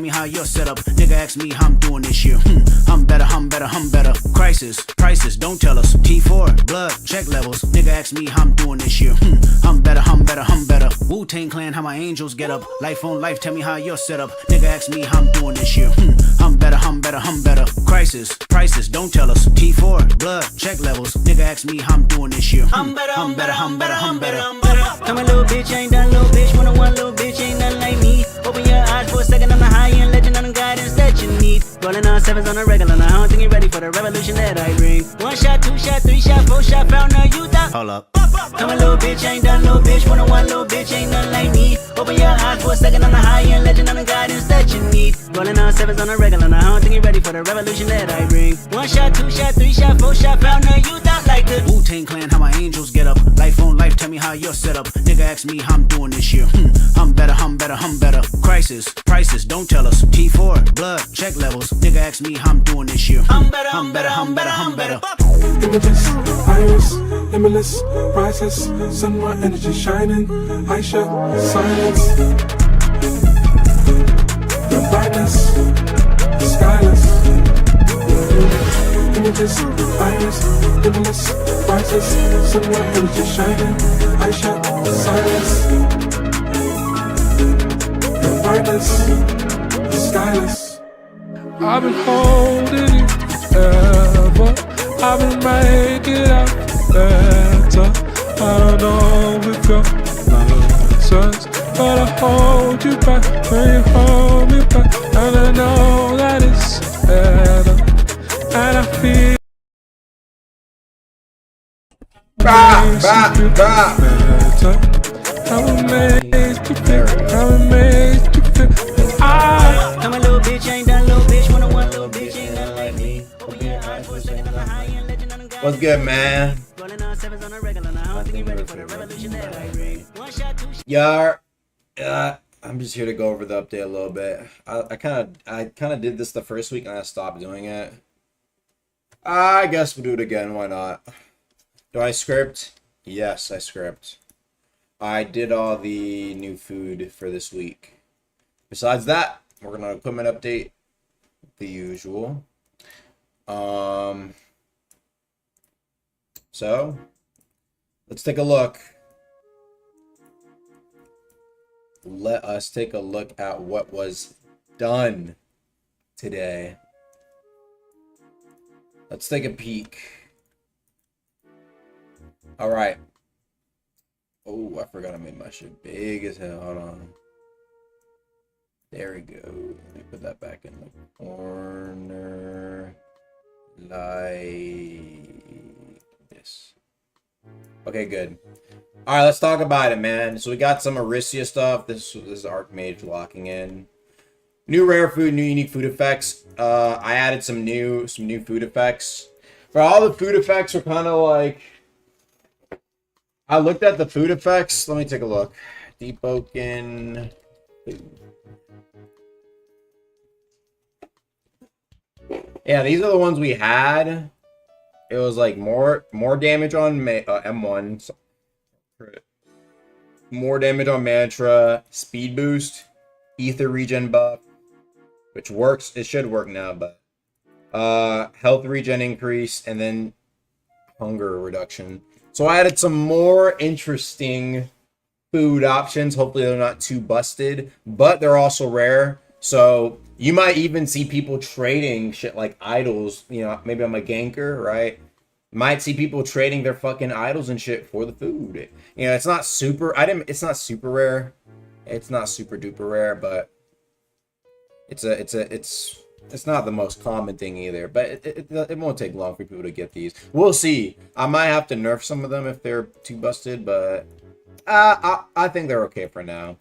me how you're set up. Nigga ask me how I'm doing this year. I'm better, I'm better, I'm better. Crisis, prices, don't tell us. T4, blood, check levels. Nigga ask me how I'm doing this year. I'm better, I'm better, I'm better. Wu-Tang Clan, how my angels get up. Life on life, tell me how you're set up. Nigga ask me how I'm doing this year. I'm better, I'm better, I'm better. Crisis, prices, don't tell us. T4, blood, check levels. Nigga ask me how I'm doing this year. I'm better, I'm better, I'm better, I'm better, I'm better. Come a little bitch, ain't done little bitch. One-on-one little bitch, ain't nothing like me. Open your eyes for a second, I'm the high-end legend, I'm the guidance that you need. Rolling on sevens on a regular, now I don't think you're ready for the revolution that I bring. One shot, two shot, three shot, four shot, found a youth out. Hold up. Come a little bitch, ain't done little bitch. One-on-one little bitch, ain't nothing like me. Open your eyes for a second, I'm the high-end legend, I'm the guidance that you need. Rolling on sevens on a regular, now I don't think you're ready for the revolution that I bring. One shot, two shot, three shot, four shot, found a youth out like the Wu-Tang Clan, how my angels get up. Life on life, tell me how you're set up. Nigga ask me how I'm doing this year. I'm better, I'm better, I'm better. Crisis, prices, don't tell us. T4, blood, check levels. Nigga ask me how I'm doing this year. I'm better, I'm better, I'm better, I'm better. Images, iris, limitless, rises, sunrise energy shining, Aisha, silence, the brightness, skyless. Images, iris, limitless, rises, sunrise energy shining, Aisha, silence, the brightness, skyless. I've been holding you forever. I've been making out better. I don't know if you're nonsense, but I hold you back when you hold me back, and I know that it's better, and I feel better. I will make you feel, I will make you feel. Come a little bitch, ain't done little bitch. One-on-one little bitch, ain't nothing like me. Open your eyes for a second, I'm the high-end legend, I'm the guy. What's good, man? Rolling on sevens on a regular, now I don't think you're ready for the revolution that I bring. One shot, two shot. Yeah, I'm just here to go over the update a little bit. I kind of did this the first week and I stopped doing it. I guess we'll do it again. Why not? Do I script? Yes, I script. I did all the new food for this week. Besides that, we're gonna equipment update, the usual. So let's take a look. Let us take a look at what was done today. Let's take a peek. All right. Oh, I forgot I made my shit big as hell. Hold on. There we go. Let me put that back in the corner. Like this. Okay, good. All right, let's talk about it, man. So we got some Aricia stuff. This is Archmage locking in. New rare food, new unique food effects. I added some new food effects. For all the food effects are kind of like, I looked at the food effects. Let me take a look. Deepwoken. Yeah, these are the ones we had. It was like more damage on M1. More damage on Mantra. Speed boost. Ether regen buff. Which works. It should work now, but health regen increase, and then hunger reduction. So I added some more interesting food options. Hopefully they're not too busted, but they're also rare. So you might even see people trading shit like idols. You know, maybe I'm a ganker, right? Might see people trading their fucking idols and shit for the food. You know, it's not super. It's not super rare. It's not super duper rare, but it's not the most common thing either. But it won't take long for people to get these. We'll see. I might have to nerf some of them if they're too busted, but I think they're okay for now.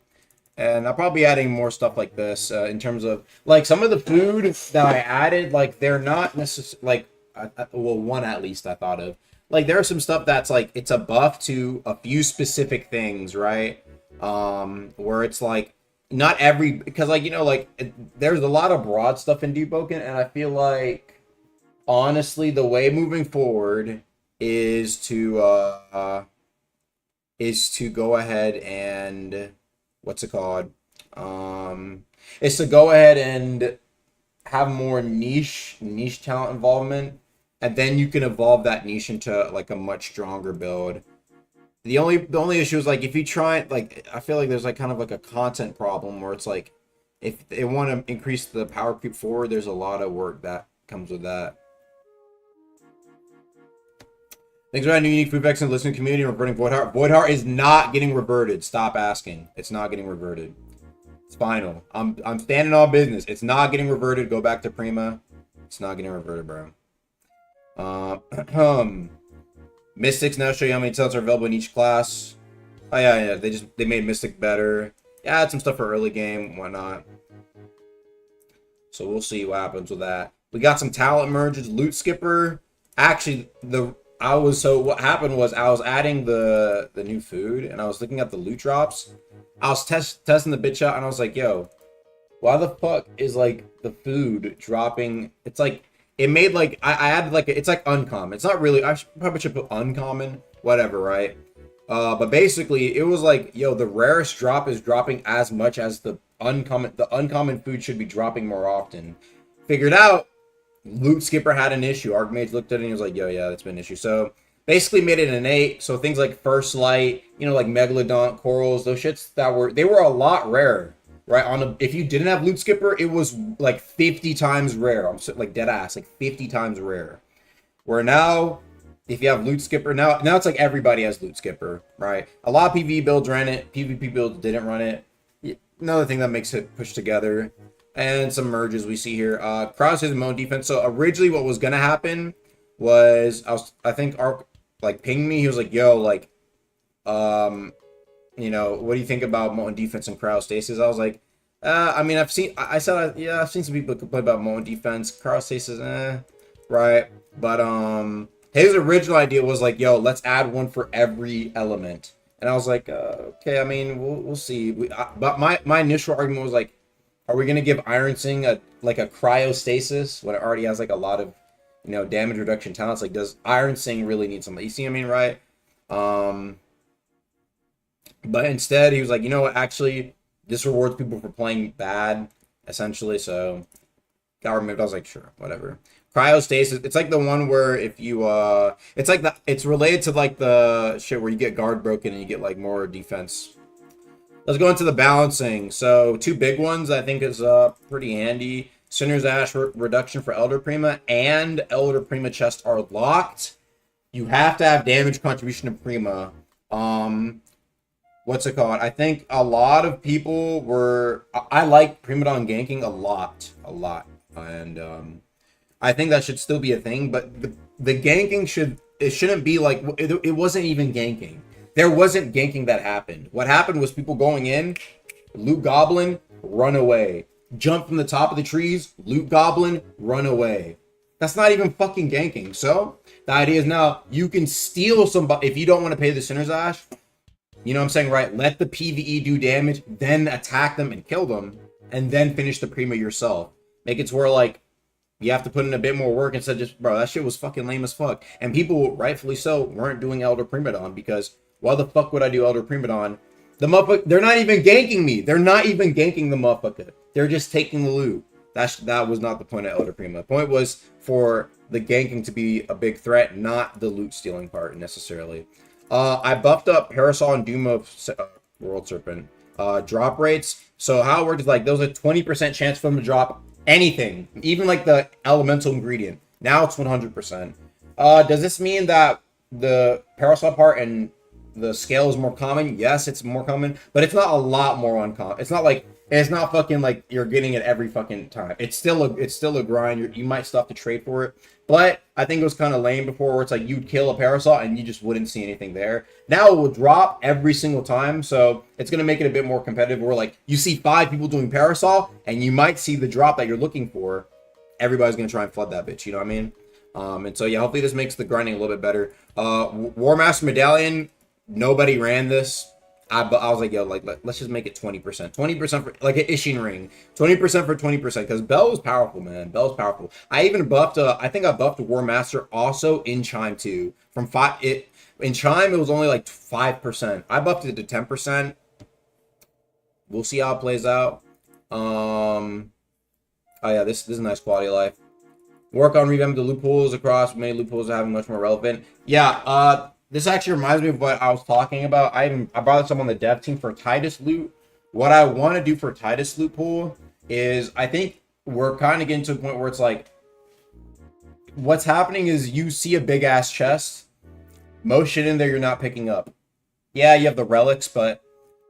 And I'll probably be adding more stuff like this in terms of like some of the food that I added. Like they're not necessarily like well, one at least I thought of. Like there's some stuff that's like it's a buff to a few specific things, right? Where it's like not every, because like, you know, like there's a lot of broad stuff in Deepwoken, and I feel like honestly the way moving forward is to go ahead and what's it called, is to go ahead and have more niche talent involvement, and then you can evolve that niche into like a much stronger build. The only issue is like if you try, like I feel like there's like kind of like a content problem where it's like if they want to increase the power creep forward, there's a lot of work that comes with that. Thanks for that new unique food vaccine listening community reverting Voidheart. Voidheart is not getting reverted. Stop asking. It's not getting reverted. It's final. I'm standing on business. It's not getting reverted. Go back to Prima. It's not getting reverted, bro. Mystics now show you how many talents are available in each class. Oh yeah. They made Mystic better. Yeah, add some stuff for early game, whatnot. So we'll see what happens with that. We got some talent merges. Loot Skipper. Actually, what happened was I was adding the new food and I was looking at the loot drops. I was testing the bitch out and I was like, yo, why the fuck is like the food dropping? It's like it made like I added like it's like uncommon. It's not really, I probably should put uncommon, whatever, right? But basically it was like, yo, the rarest drop is dropping as much as the uncommon food should be dropping more often. Figured out Loot Skipper had an issue. Archmage looked at it and he was like, yo, yeah, that's been an issue. So basically made it an 8. So things like First Light, you know, like Megalodon, Corals, those shits they were a lot rarer, right? If you didn't have Loot Skipper, it was like 50 times rare. I'm like dead ass, like 50 times rare. Where now, if you have Loot Skipper, now it's like everybody has Loot Skipper, right? A lot of PvE builds ran it, PvP builds didn't run it. Another thing that makes it push together. And some merges we see here. Kraus has his own defense. So originally what was gonna happen was I think Ark like pinged me. He was like, yo, like you know, what do you think about Molten defense and cryo stasis? I was like, I mean, I've seen some people complain about Molten defense, cryo stasis, right? But his original idea was like, yo, let's add one for every element. And I was like, okay, I mean, we'll see. But my initial argument was like, are we gonna give Iron Sing a cryostasis when it already has like a lot of, you know, damage reduction talents? Like, does Iron Sing really need something? You see what I mean, right? But instead he was like, you know what, actually this rewards people for playing bad, essentially. So got removed. I was like, sure, whatever. Cryostasis, it's like the one where if you it's related to like the shit where you get guard broken and you get like more defense. Let's go into the balancing. So 2 big ones I think is pretty handy. Sinner's Ash reduction for Elder Prima and Elder Prima chest are locked. You have to have damage contribution to Prima. What's it called? I think a lot of people were... I like Primadon ganking a lot. And I think that should still be a thing, but the ganking shouldn't be like... It wasn't even ganking. There wasn't ganking that happened. What happened was people going in, loot goblin, run away. Jump from the top of the trees, loot goblin, run away. That's not even fucking ganking. So the idea is now you can steal somebody. If you don't want to pay the Sinner's Ash, you know what I'm saying, right? Let the PvE do damage, then attack them and kill them, and then finish the Prima yourself. Make it to where like you have to put in a bit more work instead of just, bro, that shit was fucking lame as fuck. And people, rightfully so, weren't doing Elder Primadon because why the fuck would I do Elder Primadon? The motherfucker, they're not even ganking me. They're not even ganking the motherfucker. They're just taking the loot. That was not the point of Elder Prima. The point was for the ganking to be a big threat, not the loot stealing part necessarily. I buffed up Parasol and Doom of World Serpent drop rates. So how it worked is like there was a 20% chance for them to drop anything, even like the elemental ingredient. Now it's 100%. Does this mean that the Parasol part and the scale is more common? Yes, it's more common, but it's not a lot more uncommon. It's not fucking like you're getting it every fucking time. It's still a grind. You might still have to trade for it, but I think it was kind of lame before where it's like you'd kill a Parasol and you just wouldn't see anything there. Now it will drop every single time, so it's gonna make it a bit more competitive where like you see 5 people doing Parasol and you might see the drop that you're looking for. Everybody's gonna try and flood that bitch, you know what I mean? And so yeah, hopefully this makes the grinding a little bit better. War Master Medallion, nobody ran this. I was like, yo, like let's just make it 20%. 20% for like an Ishin ring. 20% for 20%. Because Bell was powerful, man. Bell's powerful. I even buffed I think I buffed War Master also in Chime too. From 5 in Chime it was only like 5%. I buffed it to 10%. We'll see how it plays out. Oh yeah, this is a nice quality of life. Work on revamping the loopholes across. Many loopholes are having much more relevant. Yeah, this actually reminds me of what I was talking about. I brought this up on the dev team for Titus loot. What I want to do for Titus loophole is, I think we're kind of getting to a point where it's like, what's happening is you see a big ass chest, most shit in there you're not picking up. Yeah, you have the relics, but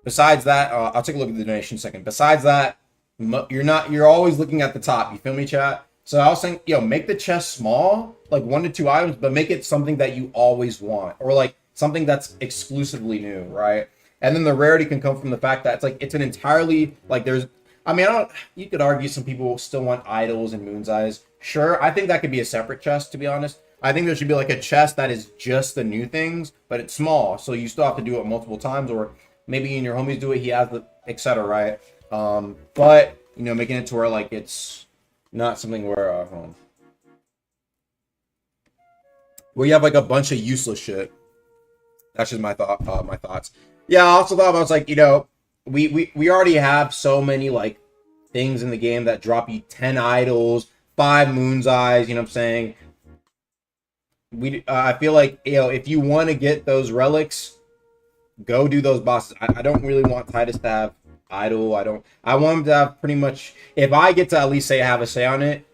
besides that, I'll take a look at the donation in a second. Besides that, you're always looking at the top. You feel me, chat? So I was saying, make the chest small, like 1 to 2 items, but make it something that you always want, or like something that's exclusively new, right? And then the rarity can come from the fact that it's an entirely, like, you could argue some people still want idols and moon's eyes. Sure, I think that could be a separate chest, to be honest. I think there should be like a chest that is just the new things, but it's small, so you still have to do it multiple times, or maybe in your homies do it, he has the, etc., right? But, making it to where, like, it's not something where, where you have, like, a bunch of useless shit. That's just my thoughts. Yeah, I also thought, I was like, we already have so many, like, things in the game that drop you 10 idols, 5 moon's eyes, you know what I'm saying? I feel like, if you want to get those relics, go do those bosses. I don't really want Titus to have idol. I want him to have pretty much, if I get to at least have a say on it,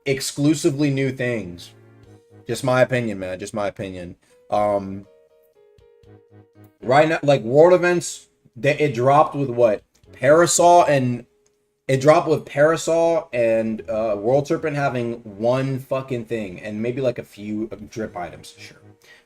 exclusively new things. Just my opinion, man. Just my opinion. Right now, like, world events, it dropped with what? Parasol and World Serpent having one fucking thing, and maybe like a few drip items, sure,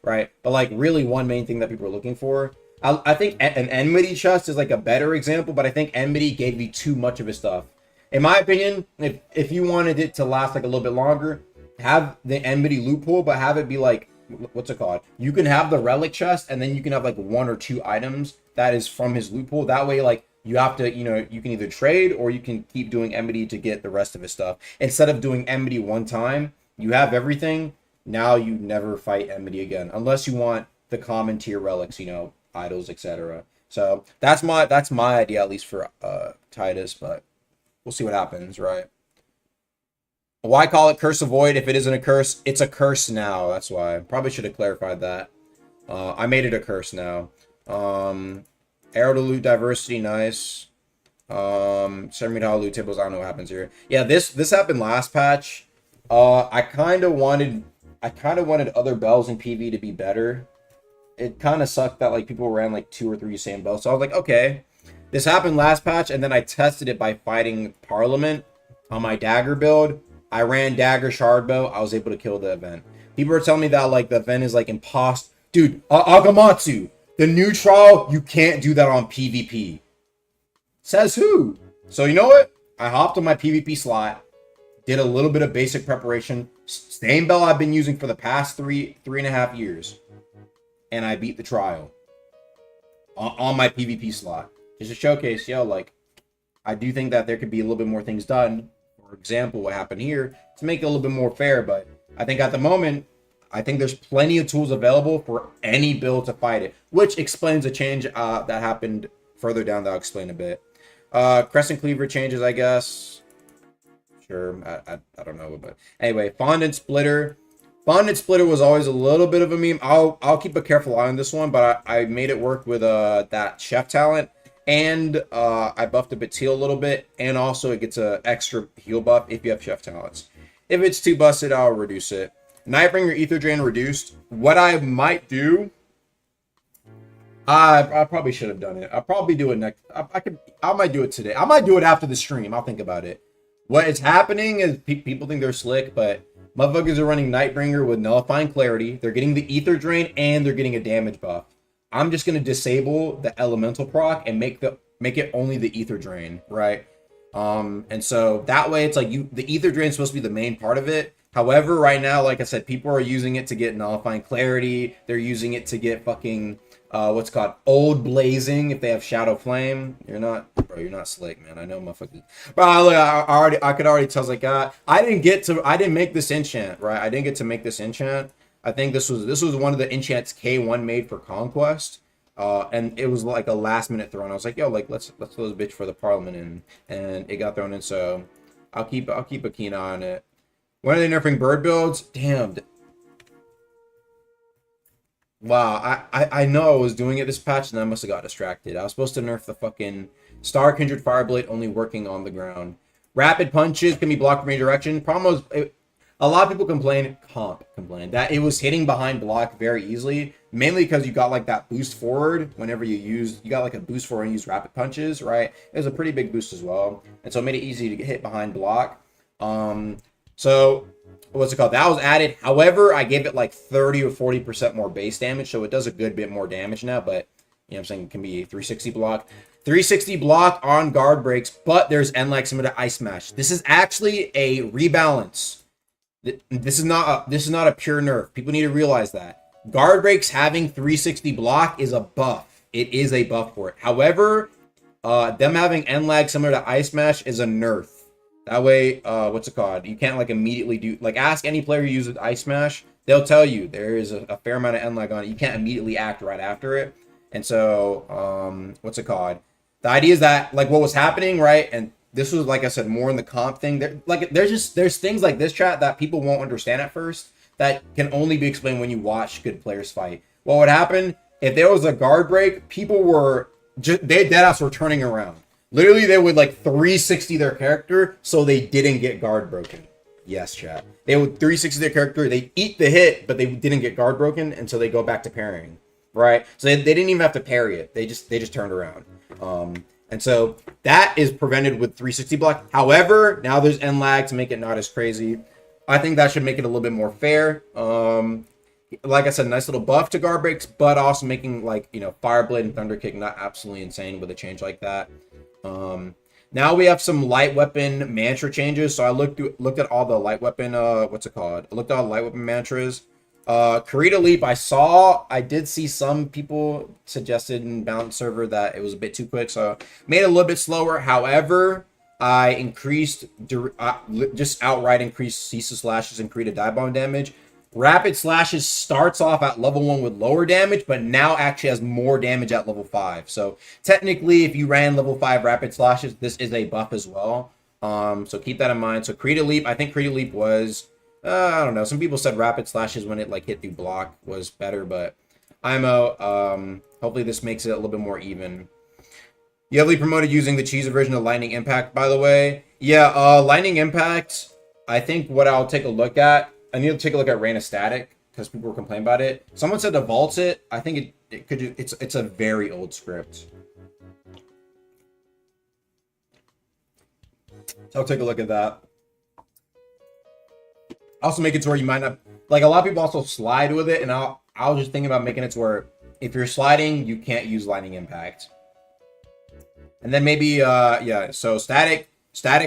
right? But like really one main thing that people are looking for. I think an Enmity chest is like a better example, but I think Enmity gave you too much of his stuff. In my opinion, if you wanted it to last like a little bit longer, have the Enmity loot pool, but have it be like, what's it called? You can have the relic chest, and then you can have like 1 or 2 items that is from his loot pool. That way, like, you have to, you can either trade or you can keep doing Enmity to get the rest of his stuff. Instead of doing Enmity one time, you have everything. Now you never fight Enmity again, unless you want the common tier relics, idols, etc. So that's my idea, at least for Titus, but we'll see what happens, right? Why call it Curse of Void if it isn't a curse? It's a curse now. That's why. Probably should have clarified that. I made it a curse now. Arrow to loot diversity, nice. 7 meter loot tables. I don't know what happens here. Yeah, this happened last patch. I kind of wanted other bells in PV to be better. It kind of sucked that like people ran like 2 or 3 same bells. So I was like, okay, this happened last patch, and then I tested it by fighting Parliament on my dagger build. I ran dagger shard bow. I was able to kill the event. People are telling me that like the event is like impost. Dude, Agamatsu, the new trial, you can't do that on PvP. Says who? So you know what? I hopped on my PvP slot, did a little bit of basic preparation, same bell I've been using for the past 3.5 years, and I beat the trial on my PvP slot. Just to showcase, like, I do think that there could be a little bit more things done. For example, what happened here, to make it a little bit more fair, but I think at the moment, I think there's plenty of tools available for any build to fight it, which explains a change that happened further down that I'll explain a bit. Crescent Cleaver changes, I guess. Sure, I don't know, but anyway, Fondant Splitter. Fondant Splitter was always a little bit of a meme. I'll keep a careful eye on this one, but I made it work with that chef talent, and I buffed a Batil a little bit, and also it gets an extra heal buff if you have chef talents. If it's too busted, I'll reduce it. Nightbringer Ether Drain reduced. What I might do, I probably should have done it. I'll probably do it next. I might do it today. I might do it after the stream. I'll think about it. What is happening is people think they're slick, but motherfuckers are running Nightbringer with Nullifying Clarity. They're getting the Ether Drain, and they're getting a damage buff. I'm just gonna disable the Elemental proc and make it only the Ether Drain, right? And so that way it's like the Ether Drain is supposed to be the main part of it. However, right now, like I said, people are using it to get Nullifying Clarity. They're using it to get fucking what's called Old Blazing if they have Shadow Flame. You're not slick, man. I know, motherfucker. Bro, I could already tell. Like, I didn't make this enchant, right? I didn't get to make this enchant. I think this was one of the enchants K1 made for Conquest. And it was like a last minute throw. And I was like, yo, like let's throw this bitch for the Parliament in, and it got thrown in. So I'll keep a keen eye on it. When are they nerfing bird builds? Damn. Wow, I know I was doing it this patch and I must have got distracted. I was supposed to nerf the fucking Star Kindred Fireblade only working on the ground. Rapid punches can be blocked from any direction. Problem was, a lot of people complain that it was hitting behind block very easily, mainly because you got like that boost forward whenever you got like a boost forward and use rapid punches, right? It was a pretty big boost as well, and so it made it easy to get hit behind block. So what's it called? That was added. However, I gave it like 30 or 40% more base damage, so it does a good bit more damage now, but you know what I'm saying, it can be a 360 block. 360 block on guard breaks, but there's N-lag similar to Ice Smash. This is actually a rebalance. This is not a pure nerf. People need to realize that. Guard breaks having 360 block is a buff. It is a buff for it. However, them having N-lag similar to Ice Smash is a nerf. That way, what's it called? You can't like immediately do, like ask any player who uses Ice Smash. They'll tell you there is a fair amount of N-lag on it. You can't immediately act right after it. And so, what's it called? The idea is that like what was happening, right? And this was, like I said, more in the comp thing. There's things like this, chat, that people won't understand at first that can only be explained when you watch good players fight. What would happen if there was a guard break? People were they deadass were turning around. Literally, they would like 360 their character so they didn't get guard broken. Yes, chat. They would 360 their character. They eat the hit, but they didn't get guard broken, and so they go back to parrying. Right? So they didn't even have to parry it. They just turned around. And so that is prevented with 360 block. However, now there's N-lag to make it not as crazy. I think that should make it a little bit more fair. Like I said, nice little buff to guard breaks, but also making like, you know, Fireblade and Thunder Kick not absolutely insane with a change like that. Now we have some light weapon mantra changes. So I looked at all the light weapon, what's it called? I looked at all the light weapon mantras. Karita Leap, I did see some people suggested in Balance server that it was a bit too quick, so made it a little bit slower. However, I increased, just outright increased Ceaseless Slashes and Karita dive bomb damage. Rapid Slashes starts off at level 1 with lower damage, but now actually has more damage at level 5. So technically, if you ran level 5 Rapid Slashes, this is a buff as well. So keep that in mind. So Karita Leap, I think Karita Leap was... I don't know. Some people said Rapid Slashes when it like hit through block was better, but IMO, hopefully this makes it a little bit more even. You heavily promoted using the cheese version of Lightning Impact, by the way. Yeah, Lightning Impact, I think what I'll take a look at, I need to take a look at Rain of Static, because people were complaining about it. Someone said to vault it. I think it could, it's a very old script. So I'll take a look at that. Also make it to where you might not, like a lot of people also slide with it, and I was just thinking about making it to where if you're sliding, you can't use Lightning Impact. And then maybe, yeah, so static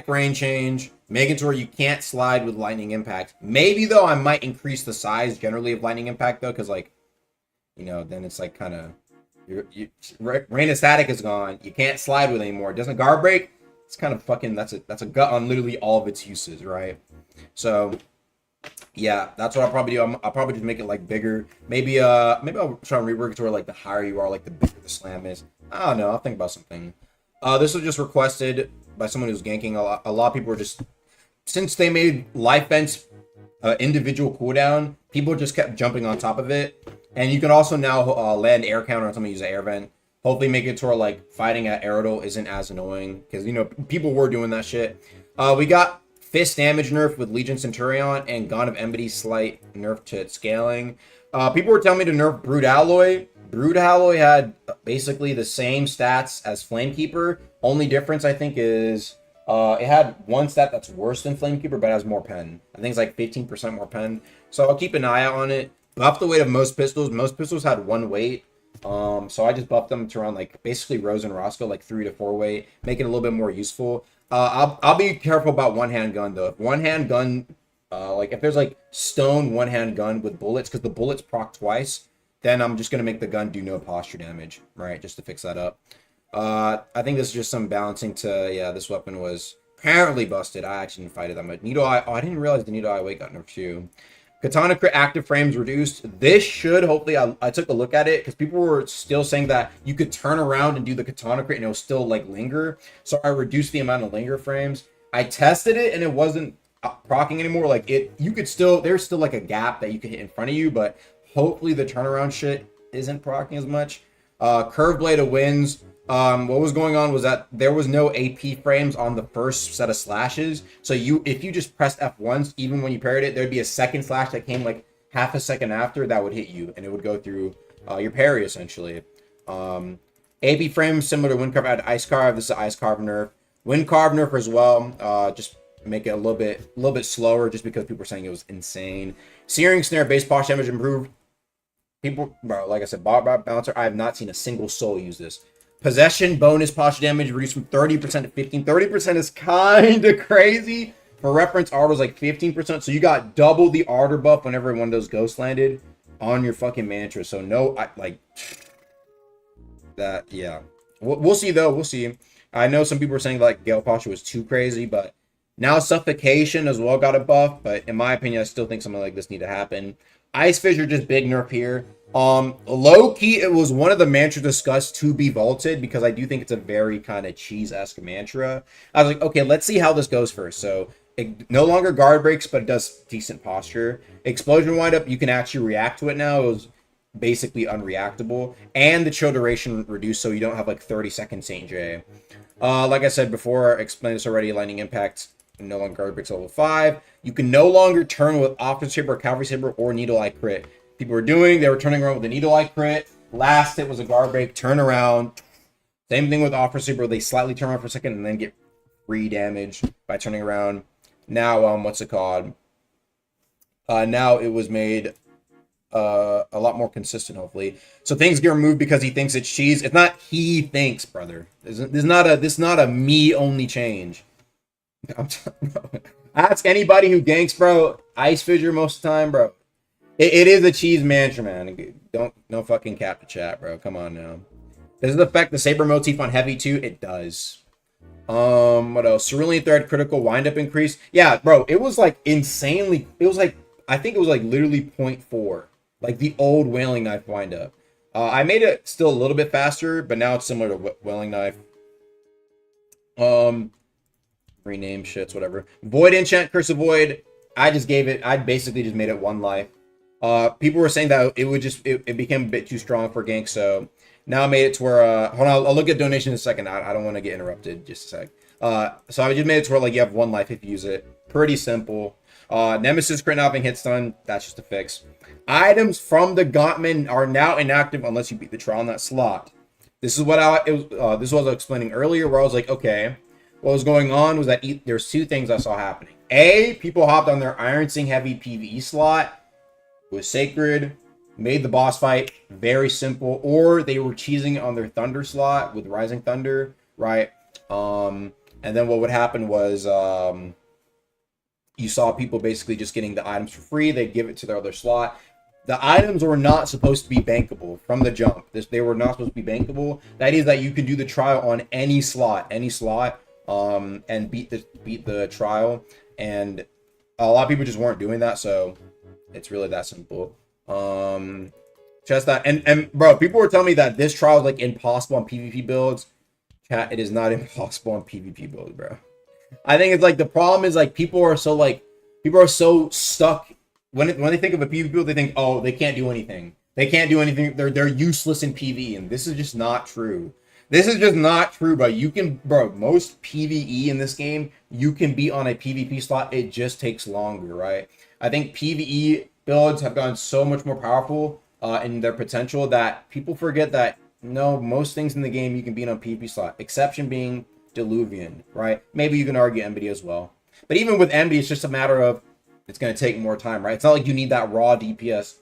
rain change, make it to where you can't slide with Lightning Impact. Maybe though, I might increase the size generally of Lightning Impact though, because like, you know, then it's like kind of, Rain of Static is gone, you can't slide with it anymore. It doesn't guard break, it's kind of fucking, that's a gut on literally all of its uses, right? So... yeah, that's what I'll probably do. I'll probably just make it like bigger. Maybe I'll try and rework it to where like the higher you are, like the bigger the slam is. I don't know. I'll think about something. This was just requested by someone who's ganking. A lot of people were just, since they made life vents individual cooldown, people just kept jumping on top of it. And you can also now land air counter on someone who uses air vent. Hopefully make it to where like fighting at Aerodol isn't as annoying, because you know people were doing that shit. We got Fist damage nerf with Legion Centurion and Gaunt of Enmity slight nerf to its scaling. People were telling me to nerf Brood Alloy. Brood Alloy had basically the same stats as Flamekeeper. Only difference I think is it had one stat that's worse than Flamekeeper, but has more pen. I think it's like 15% more pen. So I'll keep an eye out on it. Buff the weight of most pistols. Most pistols had 1 weight. So I just buffed them to around like basically Rose and Roscoe, like 3 to 4 weight, make it a little bit more useful. I'll be careful about one-hand gun though. If one-hand gun, like if there's like stone one-hand gun with bullets, because the bullets proc twice, then I'm just gonna make the gun do no posture damage, right? Just to fix that up. I think this is just some balancing to, yeah, this weapon was apparently busted. I actually didn't fight it that much. Needle Eye, oh, I didn't realize the Needle Eye weight got nerfed too. Katana crit active frames reduced. This should hopefully, I took a look at it because people were still saying that you could turn around and do the katana crit and it'll still like linger. So I reduced the amount of linger frames. I tested it and it wasn't proccing anymore. Like you could still, there's still like a gap that you could hit in front of you, but hopefully the turnaround shit isn't proccing as much. Curve blade of winds. What was going on was that there was no AP frames on the first set of slashes. So if you just pressed F once, even when you parried it, there'd be a second slash that came like half a second after that would hit you, and it would go through your parry essentially. AP frames similar to Wind Carve add Ice Carve. This is Ice Carve nerf. Wind Carve nerf as well. Just make it a little bit slower, just because people were saying it was insane. Searing Snare base posture damage improved. People, bro, like I said, bot bouncer. I have not seen a single soul use this. Possession bonus posture damage reduced from 30% to 15%. 30% is kind of crazy. For reference, Art was like 15%. So you got double the Ardor buff whenever one of those ghosts landed on your fucking mantra. So no, yeah. We'll see though. We'll see. I know some people were saying like Gale posture was too crazy, but now Suffocation as well got a buff. But in my opinion, I still think something like this need to happen. Ice Fissure, just big nerf here. Low key, it was one of the mantras discussed to be vaulted because I do think it's a very kind of cheese-esque mantra. I was like, okay, let's see how this goes first. So it no longer guard breaks, but it does decent posture. Explosion windup, you can actually react to it now. It was basically unreactable, and the chill duration reduced, so you don't have like 30-second St. J. Like I said before, I explained this already. Lightning impact no longer guard breaks level 5. You can no longer turn with offensive saber, cavalry saber, or needle eye crit. People were turning around with the needle eye crit. Last hit was a guard break, turn around. Same thing with offer super. They slightly turn around for a second and then get free damage by turning around. Now, what's it called? Now it was made a lot more consistent, hopefully. So things get removed because he thinks it's cheese. It's not he thinks, brother. This is not a me only change. Ask anybody who ganks, bro. Ice Fissure most of the time, bro. It is a cheese mantra, man. Don't fucking cap the chat, bro. Come on now. Does it affect the saber motif on heavy too? It does. What else? Cerulean Thread critical windup increase. Yeah, bro. It was like insanely. It was like, I think it was like literally 0.4, like the old Wailing Knife windup. I made it still a little bit faster, but now it's similar to Wailing Knife. Rename shits, whatever. Void Enchant, Curse of Void. I basically just made it 1 life. People were saying that it became a bit too strong for gank, so now I made it to where hold on, I'll look at donation in a second. I don't want to get interrupted, just a sec. So I just made it to where like you have 1 life if you use it. Pretty simple. Nemesis crit not being hit stun, that's just a fix. Items from the Gauntman are now inactive unless you beat the trial in that slot. This is what this was what I was explaining earlier, where I was like, okay, what was going on was that there's 2 things I saw happening. A, people hopped on their Iron Sing heavy PvE slot, was sacred, made the boss fight very simple, or they were cheesing on their Thunder slot with Rising Thunder, right? And then what would happen was you saw people basically just getting the items for free. They'd give it to their other slot. The items were not supposed to be bankable from the jump. They were not supposed to be bankable. That is that you can do the trial on any slot, and beat the trial. And a lot of people just weren't doing that, so it's really that simple. Just that, and bro, people were telling me that this trial is like impossible on PvP builds. Chat, it is not impossible on PvP builds, bro. I think it's like the problem is like people are so stuck when they think of a PvP build, they think, oh, they can't do anything. They can't do anything. They're useless in PvE, and this is just not true. This is just not true, bro. Most PvE in this game, you can be on a PvP slot. It just takes longer, right? I think PvE builds have gotten so much more powerful in their potential that people forget that, no, most things in the game you can be on a PvP slot. Exception being Diluvian, right? Maybe you can argue Enmity as well. But even with Enmity, it's just a matter of it's going to take more time, right? It's not like you need that raw DPS.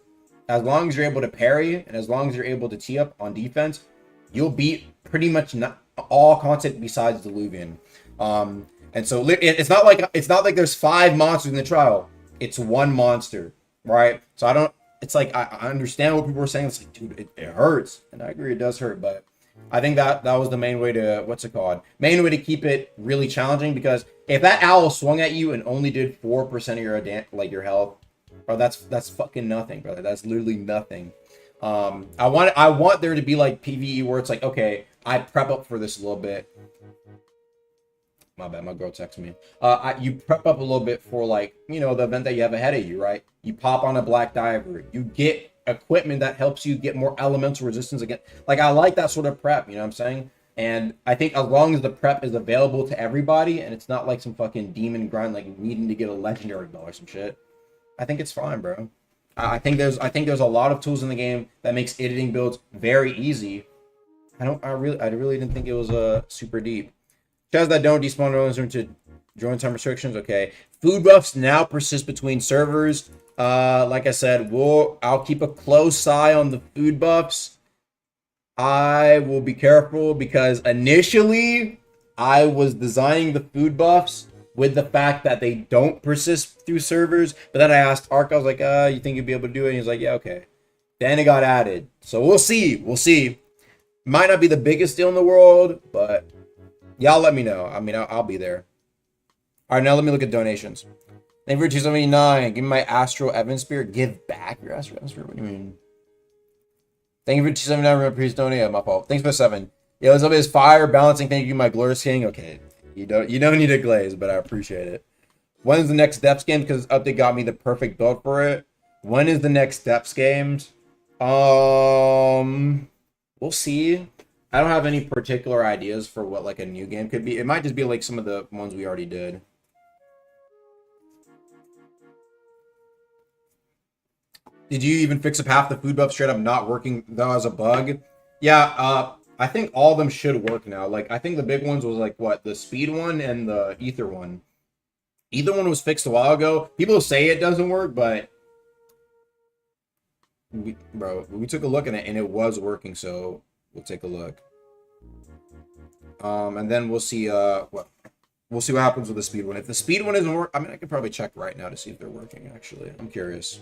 As long as you're able to parry and as long as you're able to tee up on defense, you'll beat pretty much all content besides Diluvian. And so it's not like there's 5 monsters in the trial. It's 1 monster, right? So it's like I understand what people were saying. It's like, dude, it hurts, and I agree, it does hurt. But I think that was the main way to main way to keep it really challenging, because if that owl swung at you and only did 4% of your health, Bro, that's fucking nothing, brother. That's literally nothing. I want there to be like PvE where it's like, okay, I prep up for this a little bit. My bad, my girl texted me. You prep up a little bit for like, you know, the event that you have ahead of you, right? You pop on a black diver, you get equipment that helps you get more elemental resistance again. Like, I like that sort of prep, you know what I'm saying? And I think as long as the prep is available to everybody and it's not like some fucking demon grind, like needing to get a legendary bell or some shit, I think it's fine, bro. I think there's a lot of tools in the game that makes editing builds very easy. I really didn't think it was super deep. Chaz that don't despawn early to join time restrictions. Okay. Food buffs now persist between servers. Like I said, I'll keep a close eye on the food buffs. I will be careful because initially I was designing the food buffs with the fact that they don't persist through servers. But then I asked Ark, I was like, you think you'd be able to do it? And he's like, yeah, okay. Then it got added. So we'll see. We'll see. Might not be the biggest deal in the world, but y'all let me know. I mean, I'll be there. All right, now let me look at donations. Thank you for 279. Give me my Astral Evan Spear. Give back your Astral Evan Spear? What do you mean? Thank you for 279. Remember, please donate. Yeah, my fault. Thanks for the 7. Yeah, what's up is fire balancing. Thank you, my Glorious King. Okay, you don't need a glaze, but I appreciate it. When is the next Depths game? Because this update got me the perfect build for it. When is the next Depths games? We'll see. I don't have any particular ideas for what like a new game could be. It might just be like some of the ones we already did. Did you even fix up half the food buff straight up not working though as a bug? Yeah, I think all of them should work now. Like, I think the big ones was like what, the speed one and the ether one. Either one was fixed a while ago. People say it doesn't work, but we took a look at it and it was working, so we'll take a look. And then we'll see what happens with the speed one. If the speed one isn't working, I mean, I could probably check right now to see if they're working, actually. I'm curious.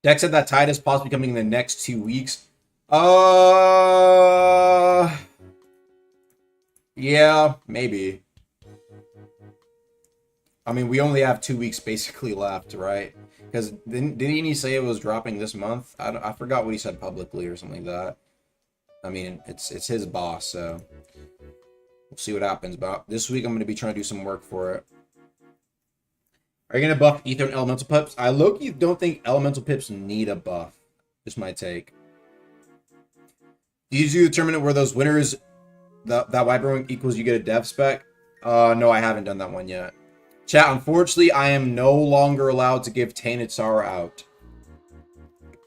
Dex said that tide is possibly coming in the next 2 weeks. Yeah, maybe. I mean, we only have 2 weeks basically left, right? Because didn't he say it was dropping this month? I forgot what he said publicly or something like that. I mean, it's his boss, so we'll see what happens. But this week I'm going to be trying to do some work for it. Are you going to buff Ether and Elemental Pips? I low-key don't think Elemental Pips need a buff. Just my take. Did you determine where those winners, that Wyvern equals you get a dev spec? No, I haven't done that one yet. Chat, unfortunately, I am no longer allowed to give Tainted Sorrow out.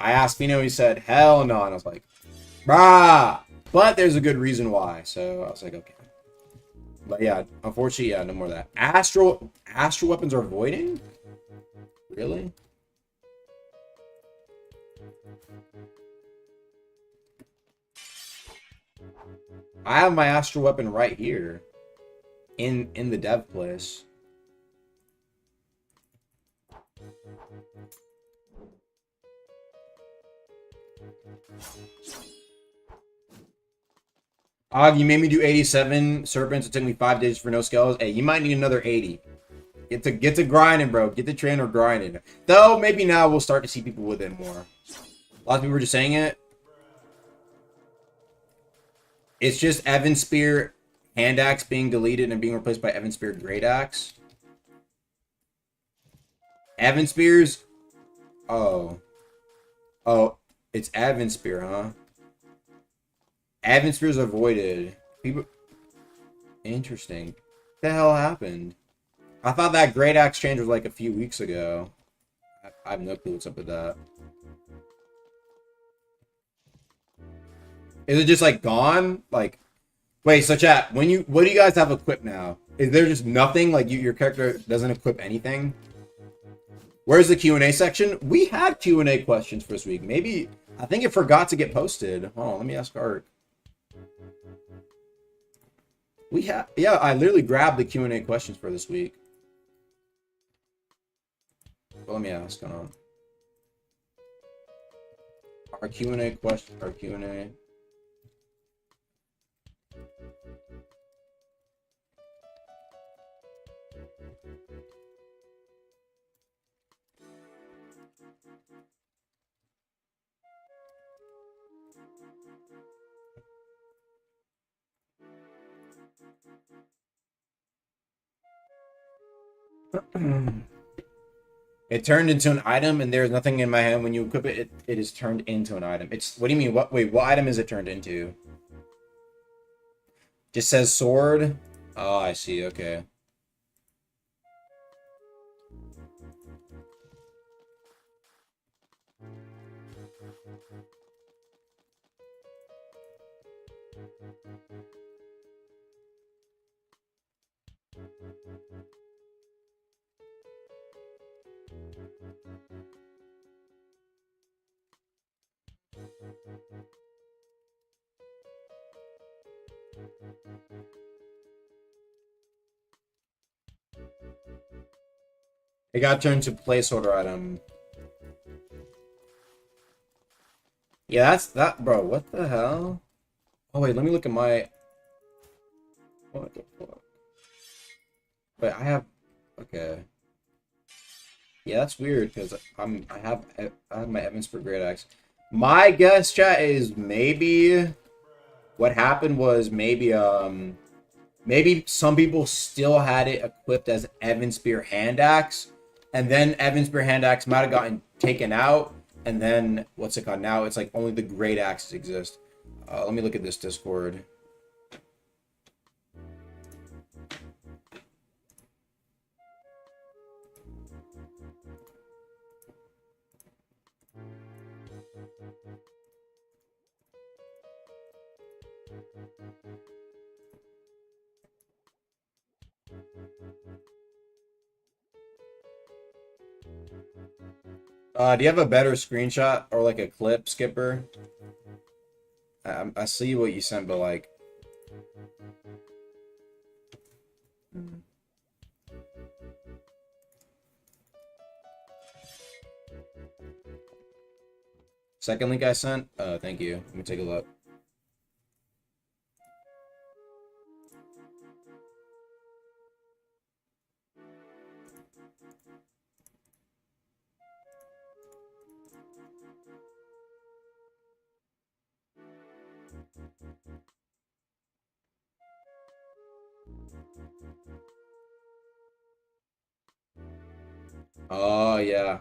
I asked Fino, he said, hell no. And I was like, brah! But there's a good reason why. So I was like, okay. But yeah, unfortunately, yeah, no more of that. Astral weapons are voiding? Really? I have my astral weapon right here. In the dev place. You made me do 87 serpents. It took me 5 days for no skulls. Hey, you might need another 80. Get to grinding, bro. Get the trainer grinding. Though maybe now we'll start to see people with it more. A lot of people were just saying it. It's just Evan Spear Hand Axe being deleted and being replaced by Evan Spear Great Axe. Evan Spears. Oh, it's Evan Spear, huh? Evan Spears avoided. People. Interesting. What the hell happened? I thought that Great Axe change was like a few weeks ago. I have no clue what's up with that. Is it just like gone? Like, wait, so chat, what do you guys have equipped now? Is there just nothing? Like your character doesn't equip anything? Where's the Q&A section? We had Q&A questions for this week. Maybe, I think it forgot to get posted. Hold on, let me ask Art. Yeah, I literally grabbed the Q&A questions for this week. Well, let me ask, hold on. Our Q&A question, our Q&A. It turned into an item, and there's nothing in my hand when you equip it. It is turned into an item. It's what do you mean? What? Wait, what item is it turned into? Just says sword. Oh, I see. Okay. It got turned to placeholder item. Yeah, that's that, bro. What the hell? Oh wait, let me look at my. What the fuck? Wait, I have. Okay. Yeah, that's weird because I have my Evansburg Great Axe. My guess, chat, is maybe what happened was maybe some people still had it equipped as Evan Spear Hand Axe, and then Evan Spear Hand Axe might have gotten taken out, and then what's it called now? It's like only the Great Axes exist. Let me look at this Discord. Do you have a better screenshot or like a clip, Skipper? I see what you sent, but like. Second link I sent? Thank you. Let me take a look. Oh, yeah.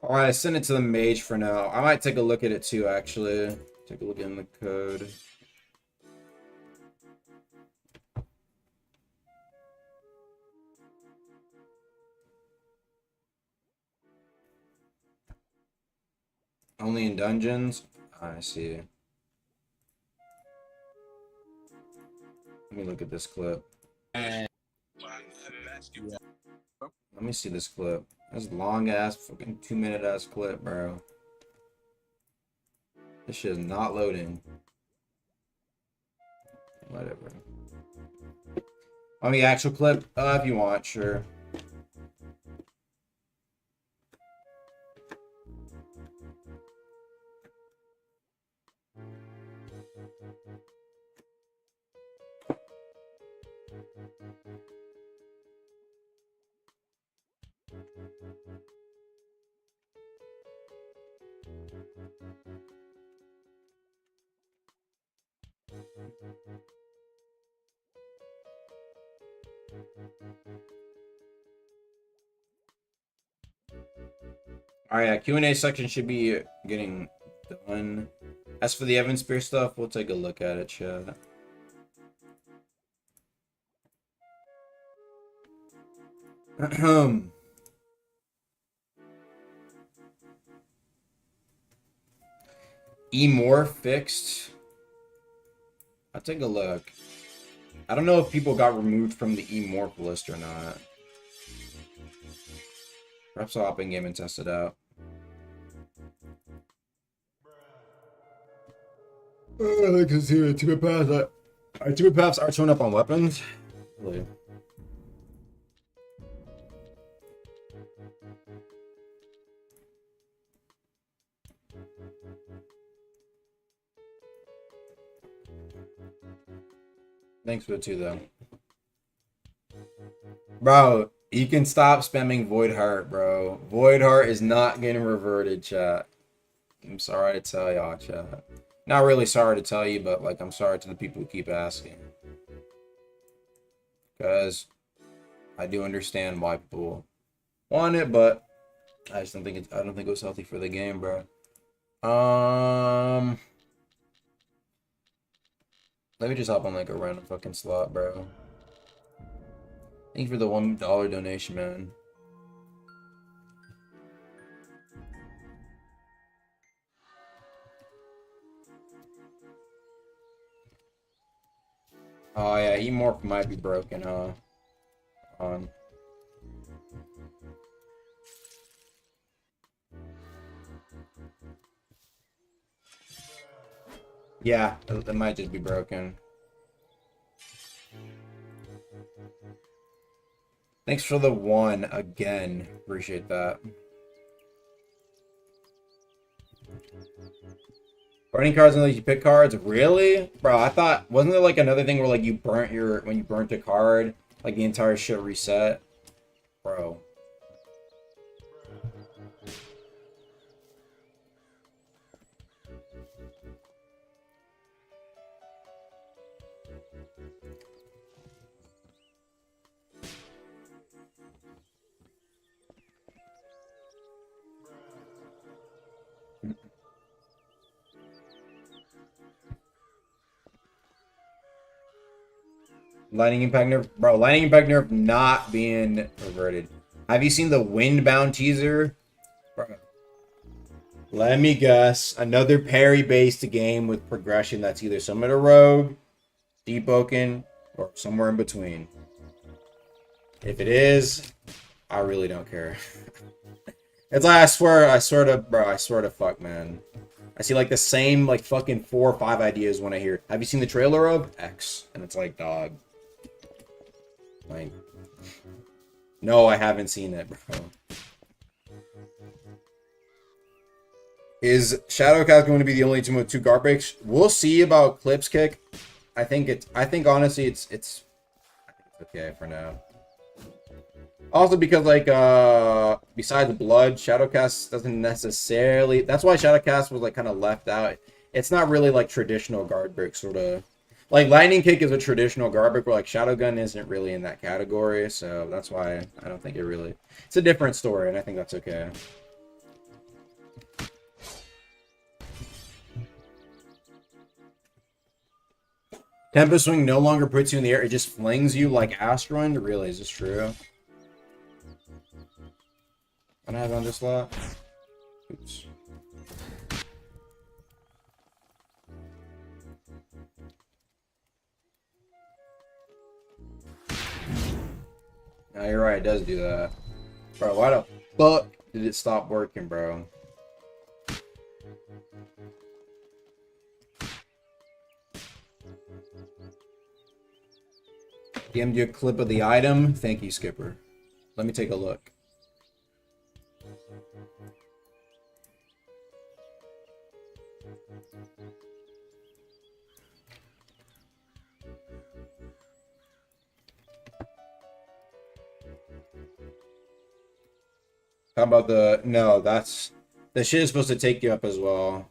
Alright, I sent it to the mage for now. I might take a look at it too, actually. Take a look in the code. Only in dungeons? I see. Let me look at this clip. Let me see this clip. That's long ass, fucking 2-minute ass clip, bro. This shit is not loading. Whatever. On the actual clip, if you want, sure. Alright, Q&A section should be getting done. As for the Evan Spear stuff, we'll take a look at it, chat. E-More fixed. I'll take a look. I don't know if people got removed from the E-Morph list or not. Perhaps I'll hop in game and test it out. I can see the two paths. Two paths are showing up on weapons. Really? Thanks for the 2 though. Bro, you can stop spamming Void Heart, bro. Void Heart is not getting reverted, chat. I'm sorry to tell y'all, chat. Not really sorry to tell you, but like I'm sorry to the people who keep asking. Because I do understand why people want it, but I just don't think I don't think it was healthy for the game, bro. Let me just hop on like a random fucking slot, bro. Thank you for the $1 donation, man. Oh yeah, E-Morph might be broken, huh? Yeah, it might just be broken. Thanks for the 1 again. Appreciate that. Burning cards until you pick cards? Really? Bro, I thought, wasn't there like another thing where like you burnt when you burnt a card, like the entire shit reset? Bro. Lightning Impact nerf. Bro, Lightning Impact nerf not being reverted. Have you seen the Windbound teaser? Bro. Let me guess. Another parry-based game with progression that's either similar to Rogue, Deepwoken, or somewhere in between. If it is, I really don't care. It's like, I swear to fuck, man. I see like the same like fucking 4 or 5 ideas when I hear, have you seen the trailer of X? And it's like, dog. Like, no, I haven't seen it, bro. Is Shadowcast going to be the only team with 2 guard breaks? We'll see about Clips Kick. I think honestly it's okay for now. Also because like besides Blood, Shadowcast doesn't necessarily, that's why Shadowcast was like kind of left out. It's not really like traditional guard break sort of. Like Lightning Kick is a traditional guard break, where like Shadowgun isn't really in that category, so that's why I don't think it really, it's a different story, and I think that's okay. Tempest Swing no longer puts you in the air, it just flings you like Asteroid? Really, is this true? I don't have it on this slot. Oops. No, you're right, it does do that. Bro, why the fuck did it stop working, bro? DM'd you a clip of the item? Thank you, Skipper. Let me take a look. How about the... No, that's... The shit is supposed to take you up as well.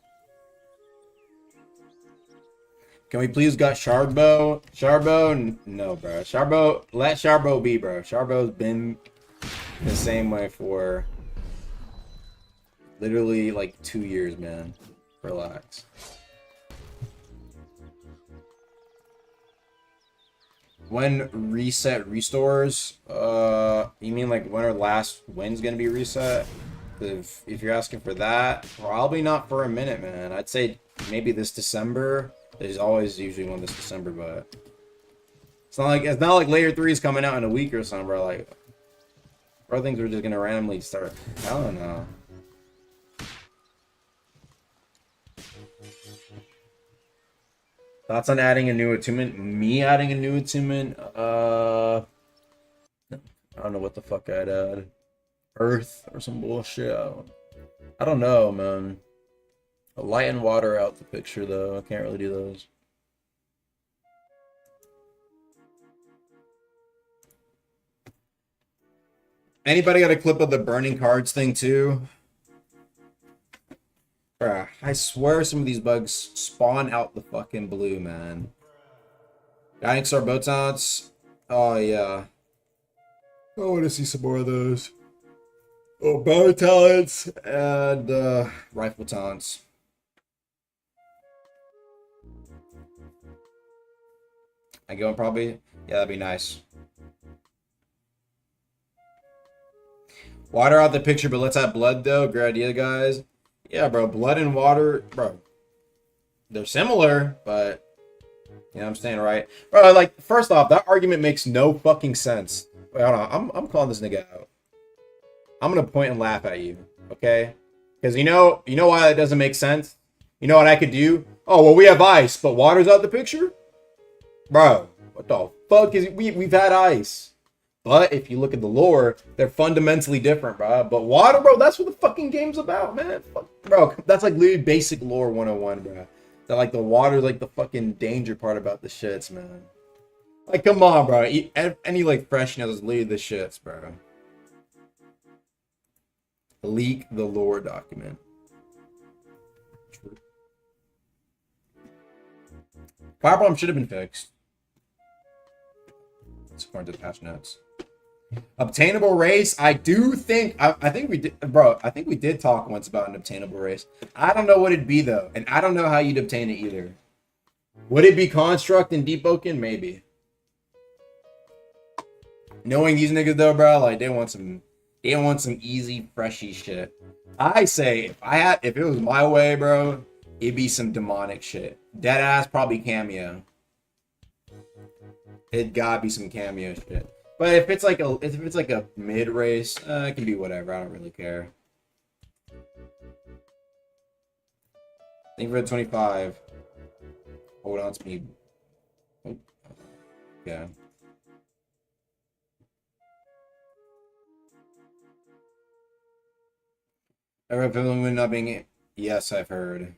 Can we please got Sharbo? Sharbo? No, bro. Sharbo... Let Sharbo be, bro. Sharbo's been the same way for... literally, like, 2 years, man. Relax. When reset restores, you mean like when our last win's gonna be reset? If you're asking for that, probably not for a minute, man. I'd say maybe this December. There's always usually one this December, but it's not like Layer 3 is coming out in a week or something, bro. Like, bro, things are just gonna randomly start. I don't know. Thoughts on adding a new attunement? Me adding a new attunement? I don't know what the fuck I'd add. Earth or some bullshit. I don't know, man. Light and water out the picture, though. I can't really do those. Anybody got a clip of the burning cards thing too? Bruh, I swear some of these bugs spawn out the fucking blue, man. Guiding Star bow taunts. Oh yeah. I want to see some more of those. Oh, bow talents and rifle taunts. I go probably. Yeah, that'd be nice. Water out the picture, but let's have blood though. Great idea, guys. Yeah, bro. Blood and water, bro. They're similar, but you know what I'm saying, right? Bro, like, first off, that argument makes no fucking sense. Wait, hold on. I'm calling this nigga out. I'm gonna point and laugh at you, okay? Because you know why that doesn't make sense? You know what I could do? Oh, well, we have ice, but water's out the picture? Bro, what the fuck is we've had ice. But if you look at the lore, they're fundamentally different, bro. But water, bro, that's what the fucking game's about, man. Fuck, bro, that's like literally basic lore 101, bro. That like the water's like the fucking danger part about the shits, man. Like, come on, bro. Any like freshness is literally the shits, bro. Leak the lore document. True. Fire bomb should have been fixed. It's according to the patch notes. Obtainable race. I do think I think we did, bro. I think we did talk once about an obtainable race. I don't know what it'd be though, and I don't know how you'd obtain it either. Would it be construct in Deepwoken? Maybe. Knowing these niggas though, bro, like they want some easy, freshy shit. I say if it was my way, bro, it'd be some demonic shit. Deadass probably cameo. It gotta be some cameo shit. But if it's like a mid race, it can be whatever. I don't really care. Thank you for the 25. Hold on to me. Oh. Yeah. Ever feeling not being? Yes, I've heard.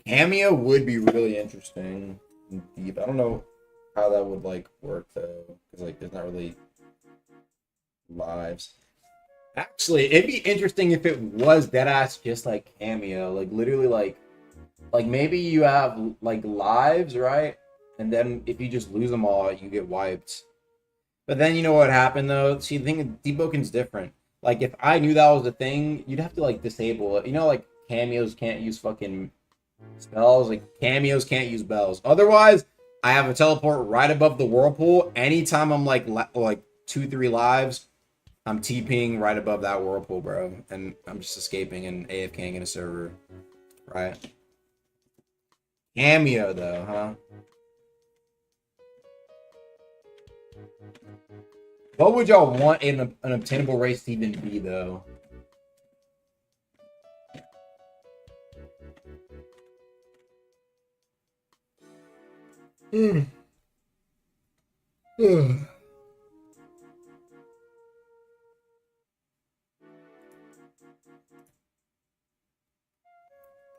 Cameo would be really interesting. Deep. I don't know how that would like work though, because like there's not really lives. Actually, it'd be interesting if it was deadass just like cameo, like literally like maybe you have like lives, right? And then if you just lose them all, you get wiped. But then you know what happened though? See, the thing, Deepwoken's different. Like if I knew that was the thing, you'd have to like disable it. You know, like cameos can't use fucking spells. Like cameos can't use bells. Otherwise, I have a teleport right above the whirlpool. Anytime I'm like 2-3 lives, I'm TPing right above that whirlpool, bro. And I'm just escaping and AFKing in a server. Right? Cameo though, huh? What would y'all want an obtainable race to even be though?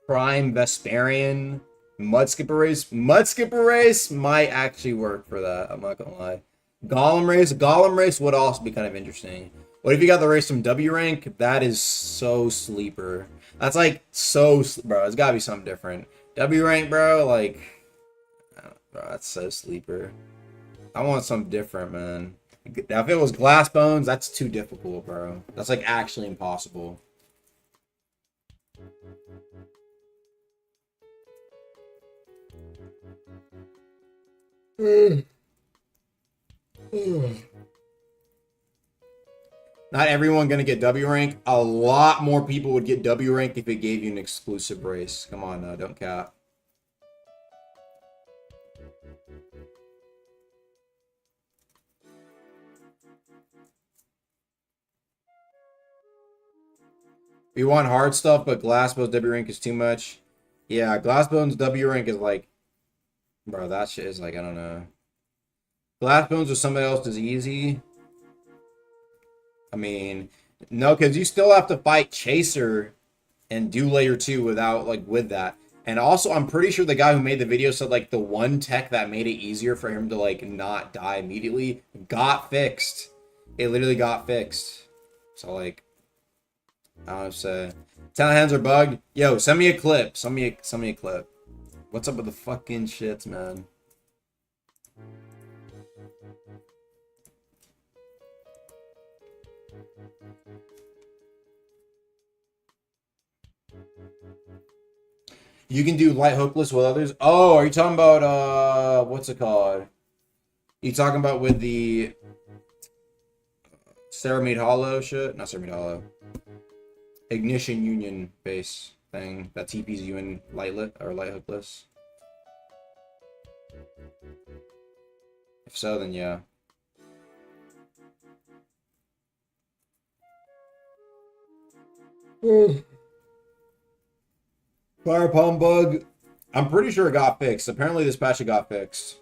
Prime Vesperian Mudskipper race. Mudskipper race might actually work for that. I'm not gonna lie. Golem race would also be kind of interesting. What if you got the race from W rank? That is so sleeper. That's like so, bro. It's gotta be something different. W rank, bro. Like, bro, that's so sleeper. I want something different, man. Now, if it was glass bones, that's too difficult, bro. That's like actually impossible. Not everyone gonna get W rank. A lot more people would get W rank if it gave you an exclusive race. Come on now, don't cap. We want hard stuff, but Glassbone's W rank is too much. Yeah, Glassbone's W rank is like, bro, that shit is like, I don't know. Glassbones or somebody else is easy. I mean, no, because you still have to fight Chaser and do layer 2 without, like, with that. And also, I'm pretty sure the guy who made the video said like the one tech that made it easier for him to like not die immediately got fixed. It literally got fixed. So like, I would say, talent hands are bugged. Yo, send me a clip. Send me a clip. What's up with the fucking shits, man? You can do light hookless with others. Oh, are you talking about what's it called? You talking about with the Ceramide Hollow shit? Not Ceramide Hollow. Ignition Union base thing that TPs you in light hookless. If so, then yeah. Fire palm bug. I'm pretty sure it got fixed. Apparently this patch it got fixed.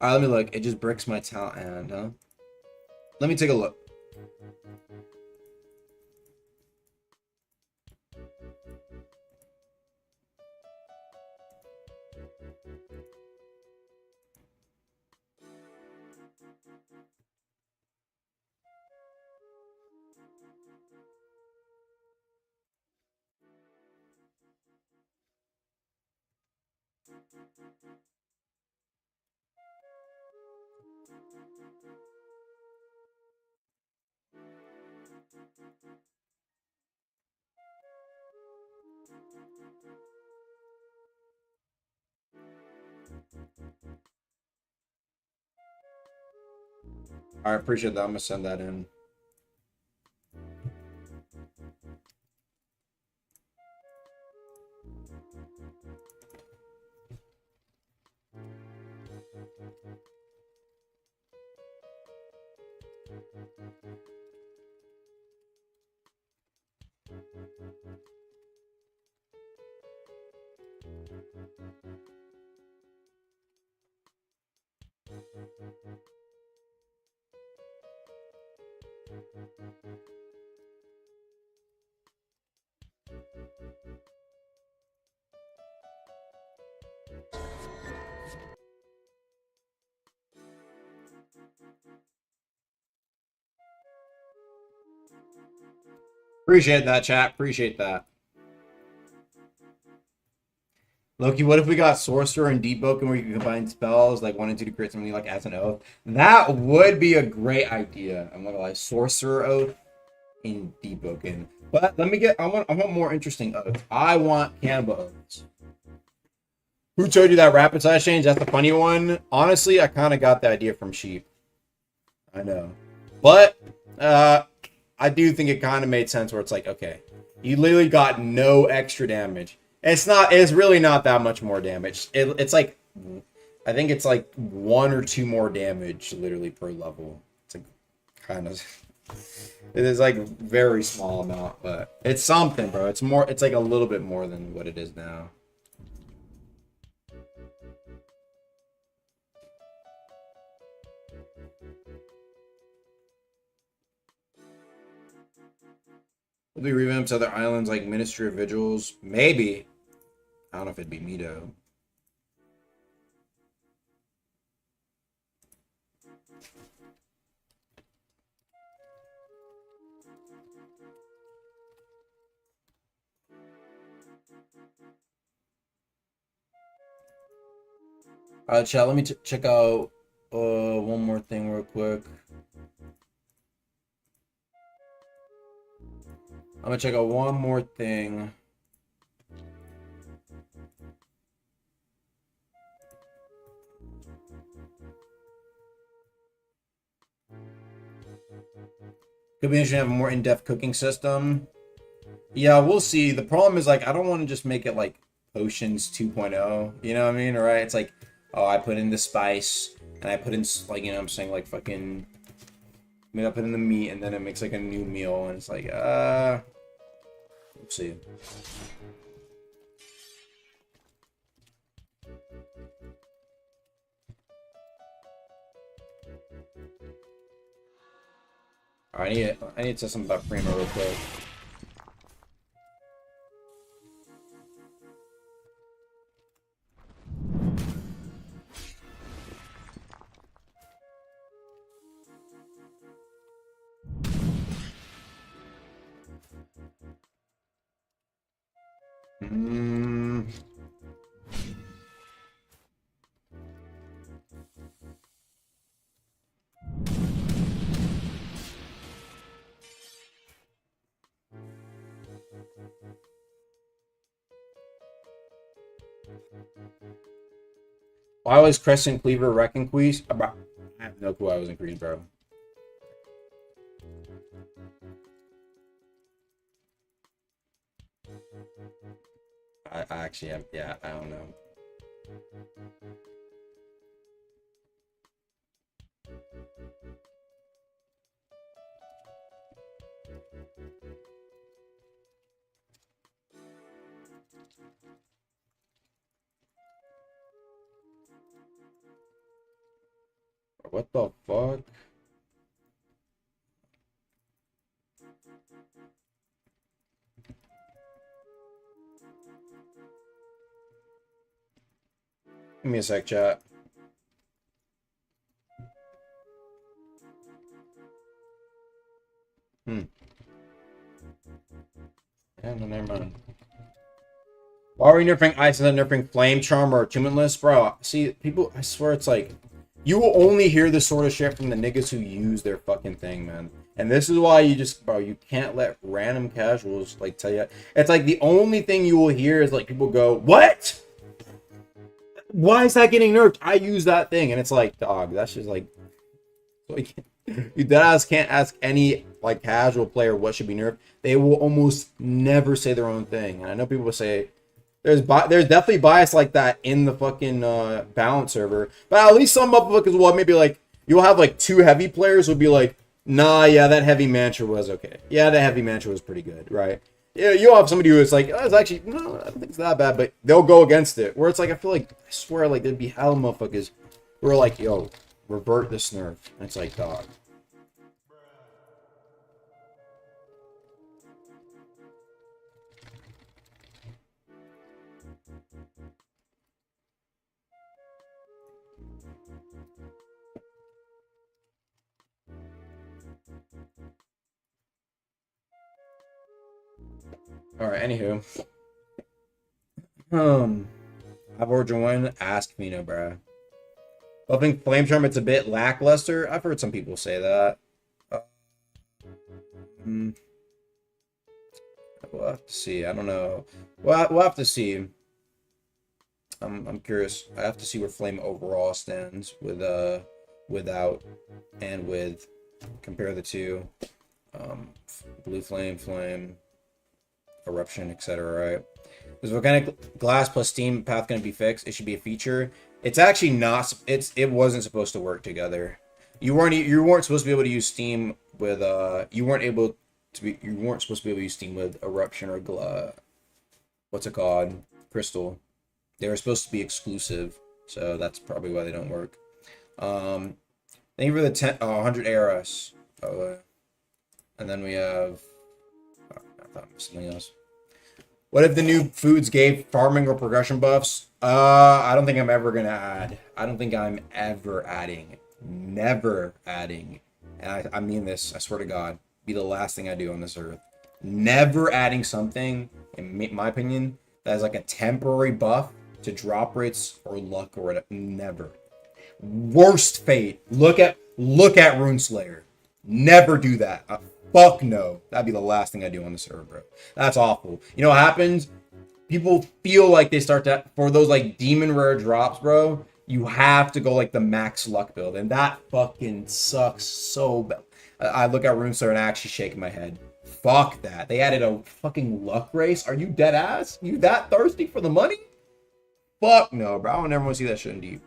Alright, let me look. It just bricks my talent hand, huh? Let me take a look. I appreciate that. I'm gonna send that in. Appreciate that, chat. Appreciate that. Loki, what if we got Sorcerer and Deepwoken where you can combine spells like 1 and 2 to create something like as an oath? That would be a great idea. I'm not gonna lie, Sorcerer oath in Deepwoken. But let me get. I want more interesting oaths. I want Canva oaths. Who told you that rapid size change? That's the funny one. Honestly, I kind of got the idea from Sheep. I know, but I do think it kind of made sense where it's like, okay, you literally got no extra damage. It's really not that much more damage. It's like, I think it's like 1 or 2 more damage literally per level. It's like kind of, it is like very small amount, but it's something, bro. It's like a little bit more than what it is now. Will be revamped to other islands like Ministry of Vigils? Maybe. I don't know if it'd be me though. Chat, let me check out one more thing real quick. I'm gonna check out one more thing. Could be interesting to have a more in-depth cooking system. Yeah, we'll see. The problem is, like, I don't want to just make it like Potions 2.0. You know what I mean? Right? It's like, oh, I put in the spice, and I put in, like, you know what I'm saying, like, fucking... Maybe I put in the meat, and then it makes, like, a new meal, and it's like, we'll see. Alright, I need to say something about Primo real quick. Why was Crescent Cleaver wrecking Queez? I have no clue I was in Queez, bro. I actually have, yeah, I don't know. What the fuck? Give me a sec, chat. Yeah, no, never mind. Why are we nerfing Ice and then nerfing Flame Charm or Attunementless? Bro, see, people, I swear it's like, you will only hear this sort of shit from the niggas who use their fucking thing, man. And this is why you just, bro, you can't let random casuals, like, tell you. It's like the only thing you will hear is, like, people go, what? Why is that getting nerfed? I use that thing. And it's like, dog, that's just like you deadass can't ask any, like, casual player what should be nerfed. They will almost never say their own thing. And I know people will say, there's definitely bias like that in the fucking balance server. But at least some motherfuckers will maybe, like, you'll have, like, two heavy players will be like, nah, yeah, that heavy mantra was okay. Yeah, that heavy mantra was pretty good, right? Yeah, you'll have somebody who is like, oh, it's actually, no, I don't think it's that bad, but they'll go against it. Where it's like, I feel like, I swear, like, there'd be hella motherfuckers who are like, yo, revert this nerf. And it's like, dog. Alright, anywho. I've already joined. Ask Fino, bruh. I think Flame Charm, it's a bit lackluster. I've heard some people say that. We'll have to see. I don't know. We'll have to see. I'm curious. I have to see where Flame overall stands with without and with. Compare the two. Blue Flame, Flame, Eruption, etc. Right? Is volcanic glass plus steam path going to be fixed? It should be a feature. It's actually not. It wasn't supposed to work together. You weren't supposed to be able to use steam with you weren't supposed to be able to use steam with Eruption or what's it called, Crystal. They were supposed to be exclusive, so that's probably why they don't work. Thank you for the 100 ARS. And then we have. I thought it was something else. What if the new foods gave farming or progression buffs? I don't think I'm ever gonna add. I don't think I'm ever adding. Never adding. And I mean this, I swear to God. Be the last thing I do on this earth. Never adding something, in my opinion, that is like a temporary buff to drop rates or luck or whatever. Never. Worst fate. Look at Runeslayer. Never do that. Fuck no. That'd be the last thing I do on the server, bro. That's awful. You know what happens? People feel like they start to, for those like demon rare drops, bro, you have to go like the max luck build. And that fucking sucks so bad. I look at RuneStar and I actually shake my head. Fuck that. They added a fucking luck race. Are you dead ass? You that thirsty for the money? Fuck no, bro. I don't ever want to see that shit in Deep.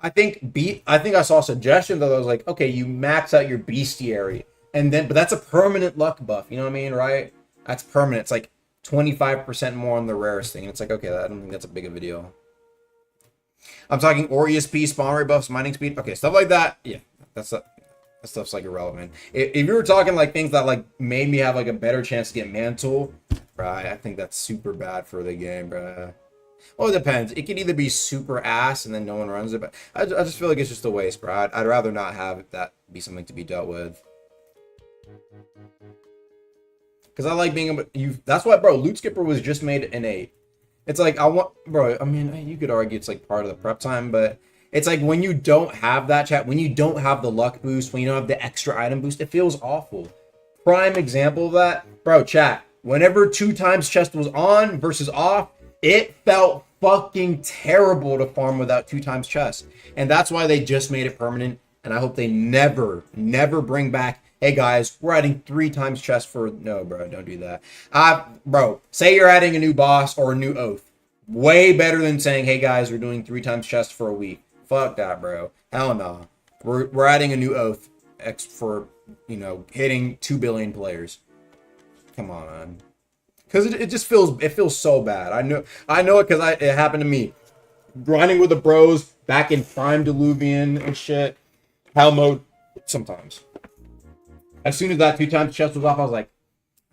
I think I saw suggestions that I was like, okay, you max out your bestiary, and then but that's a permanent luck buff. You know what I mean, right? That's permanent. It's like 25% more on the rarest thing. And it's like, okay, I don't think that's a big of a deal. I'm talking or ESP, spawn rate buffs, mining speed. Okay, stuff like that. Yeah, that stuff's like irrelevant. If you were talking like things that like made me have like a better chance to get mantle, right? I think that's super bad for the game, bro. Well, it depends. It can either be super ass and then no one runs it, but I just feel like it's just a waste, bro. I'd rather not have that be something to be dealt with. Because I like being able to, that's why, bro, Loot Skipper was just made in 8. It's like, I mean, you could argue it's like part of the prep time, but it's like when you don't have that chat, when you don't have the luck boost, when you don't have the extra item boost, it feels awful. Prime example of that, bro, chat. Whenever 2 times chest was on versus off, it felt fucking terrible to farm without 2 times chest. And that's why they just made it permanent. And I hope they never bring back, hey guys, we're adding 3 times chest for, no, bro, don't do that. Bro, say you're adding a new boss or a new oath. Way better than saying, hey guys, we're doing 3 times chest for a week. Fuck that, bro. Hell no. We're adding a new oath for, you know, hitting 2 billion players. Come on, man. Because it just feels so bad. I know it because it happened to me. Grinding with the bros back in Prime Diluvian and shit. Hell mode sometimes. As soon as that 2 times chest was off, I was like,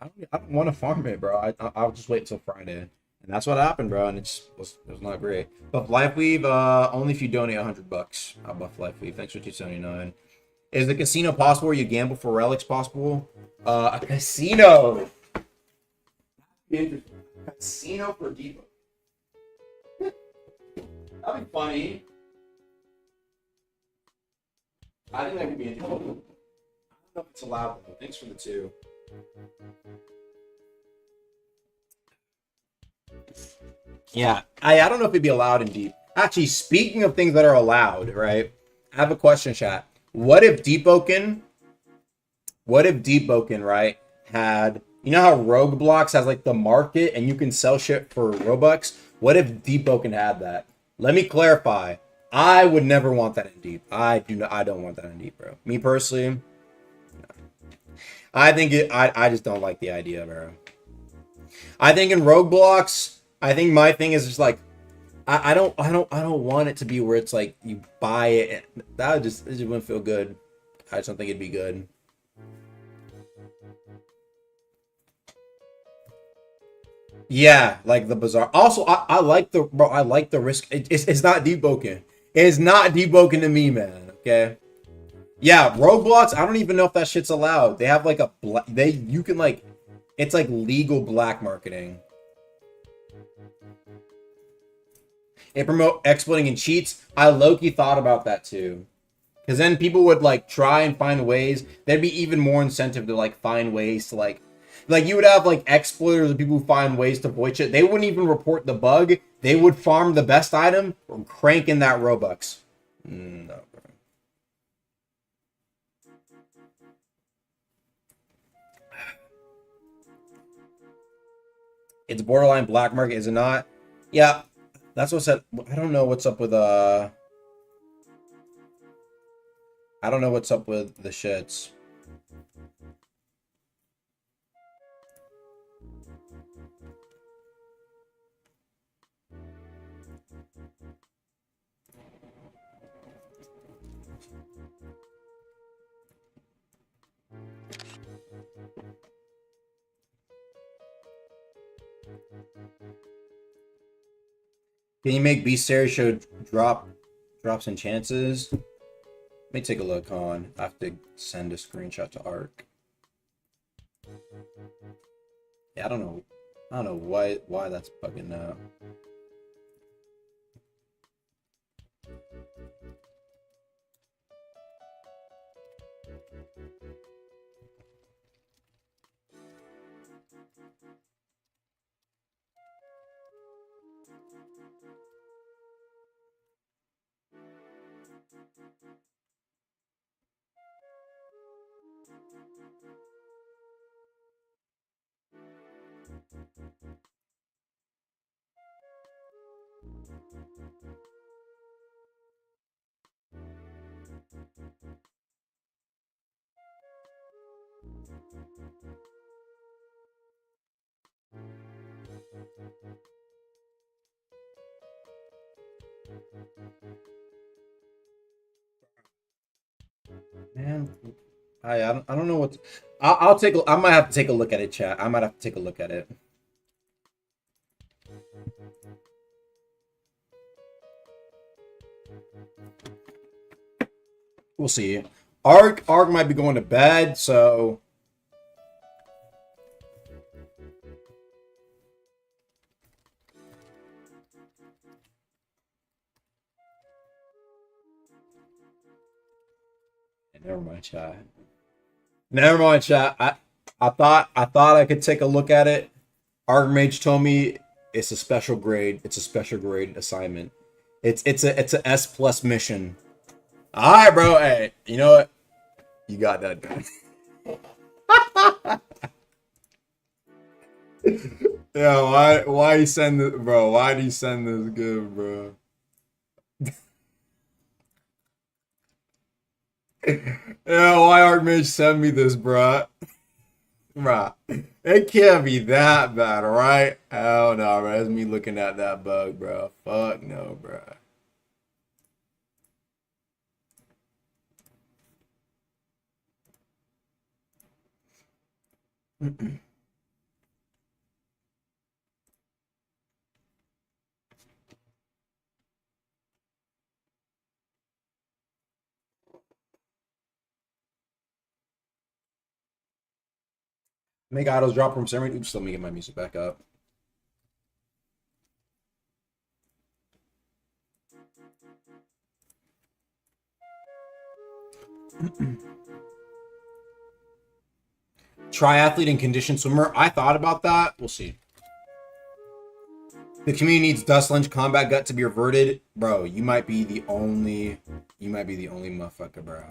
I don't want to farm it, bro. I'll just wait until Friday. And that's what happened, bro. And it was not great. Buff Life Weave, only if you donate $100. I'll buff Life Weave. Thanks for 279. Is the casino possible where you gamble for relics possible? A casino. Interesting. Casino for Deepwoken. That'd be funny. I think that could be interesting. I don't know if it's allowed though. Thanks for the 2. Yeah, I don't know if it'd be allowed in Deep. Actually, speaking of things that are allowed, right? I have a question, chat. What if Deepwoken, right, had, you know how Rogueblocks has like the market and you can sell shit for Robux? What if Deepwoken had that? Let me clarify. I would never want that in Deep. I don't want that in Deep, bro. Me personally, I just don't like the idea, bro. I think in Rogueblocks, I think my thing is just like, I don't want it to be where it's like you buy it. It just wouldn't feel good. I just don't think it'd be good. Yeah, like the Bazaar. Also, I like the risk. It's not Deepwoken. It is not Deepwoken to me, man. Okay. Yeah, Roblox. I don't even know if that shit's allowed. They have like you can like, it's like legal black marketing. They promote exploiting and cheats. I low-key thought about that too. Because then people would like try and find ways. There'd be even more incentive to like find ways to like you would have like exploiters and people who find ways to void shit. They wouldn't even report the bug. They would farm the best item or crank in that Robux. No, bro. It's borderline black market, is it not? Yeah, that's what I said. I don't know what's up with I don't know what's up with the shits. Can you make Bestiary show drops and chances? Let me take a look on. I have to send a screenshot to Arc. Yeah, I don't know why that's bugging out. Man, I don't know what. I'll take. I might have to take a look at it, chat. I might have to take a look at it. We'll see. Ark might be going to bed, so. Never mind, chat. Never mind, chat. I thought I could take a look at it. Archmage told me it's a special grade. It's a special grade assignment. It's a S plus mission. All right, bro. Hey, you know what? You got that done. Yeah, why you send this, bro? Why do you send this gift, bro? Yeah, why Archmage send me this, bro? Bruh, it can't be that bad, alright? Hell no, bro. That's me looking at that bug, bro. Fuck no, bro. Make autos drop from ceremony. Oops, let me get my music back up. Triathlete and conditioned swimmer. I thought about that. We'll see. The community needs Dust Lunge Combat Gut to be reverted. Bro, you might be the only motherfucker, bro.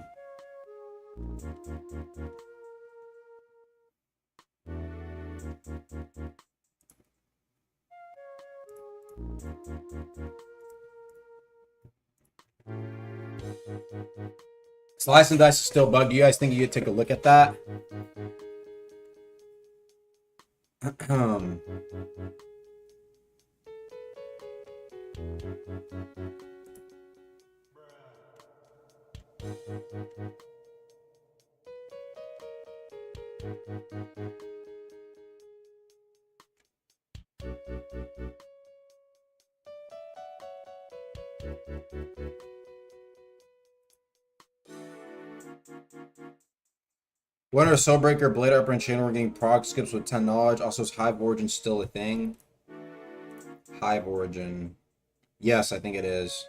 Slice and Dice is still bugged. Do you guys think you could take a look at that? Winter Soulbreaker, Blade Upper and Channel, we're getting prog skips with 10 knowledge. Also, is Hive Origin still a thing? Hive Origin. Yes, I think it is.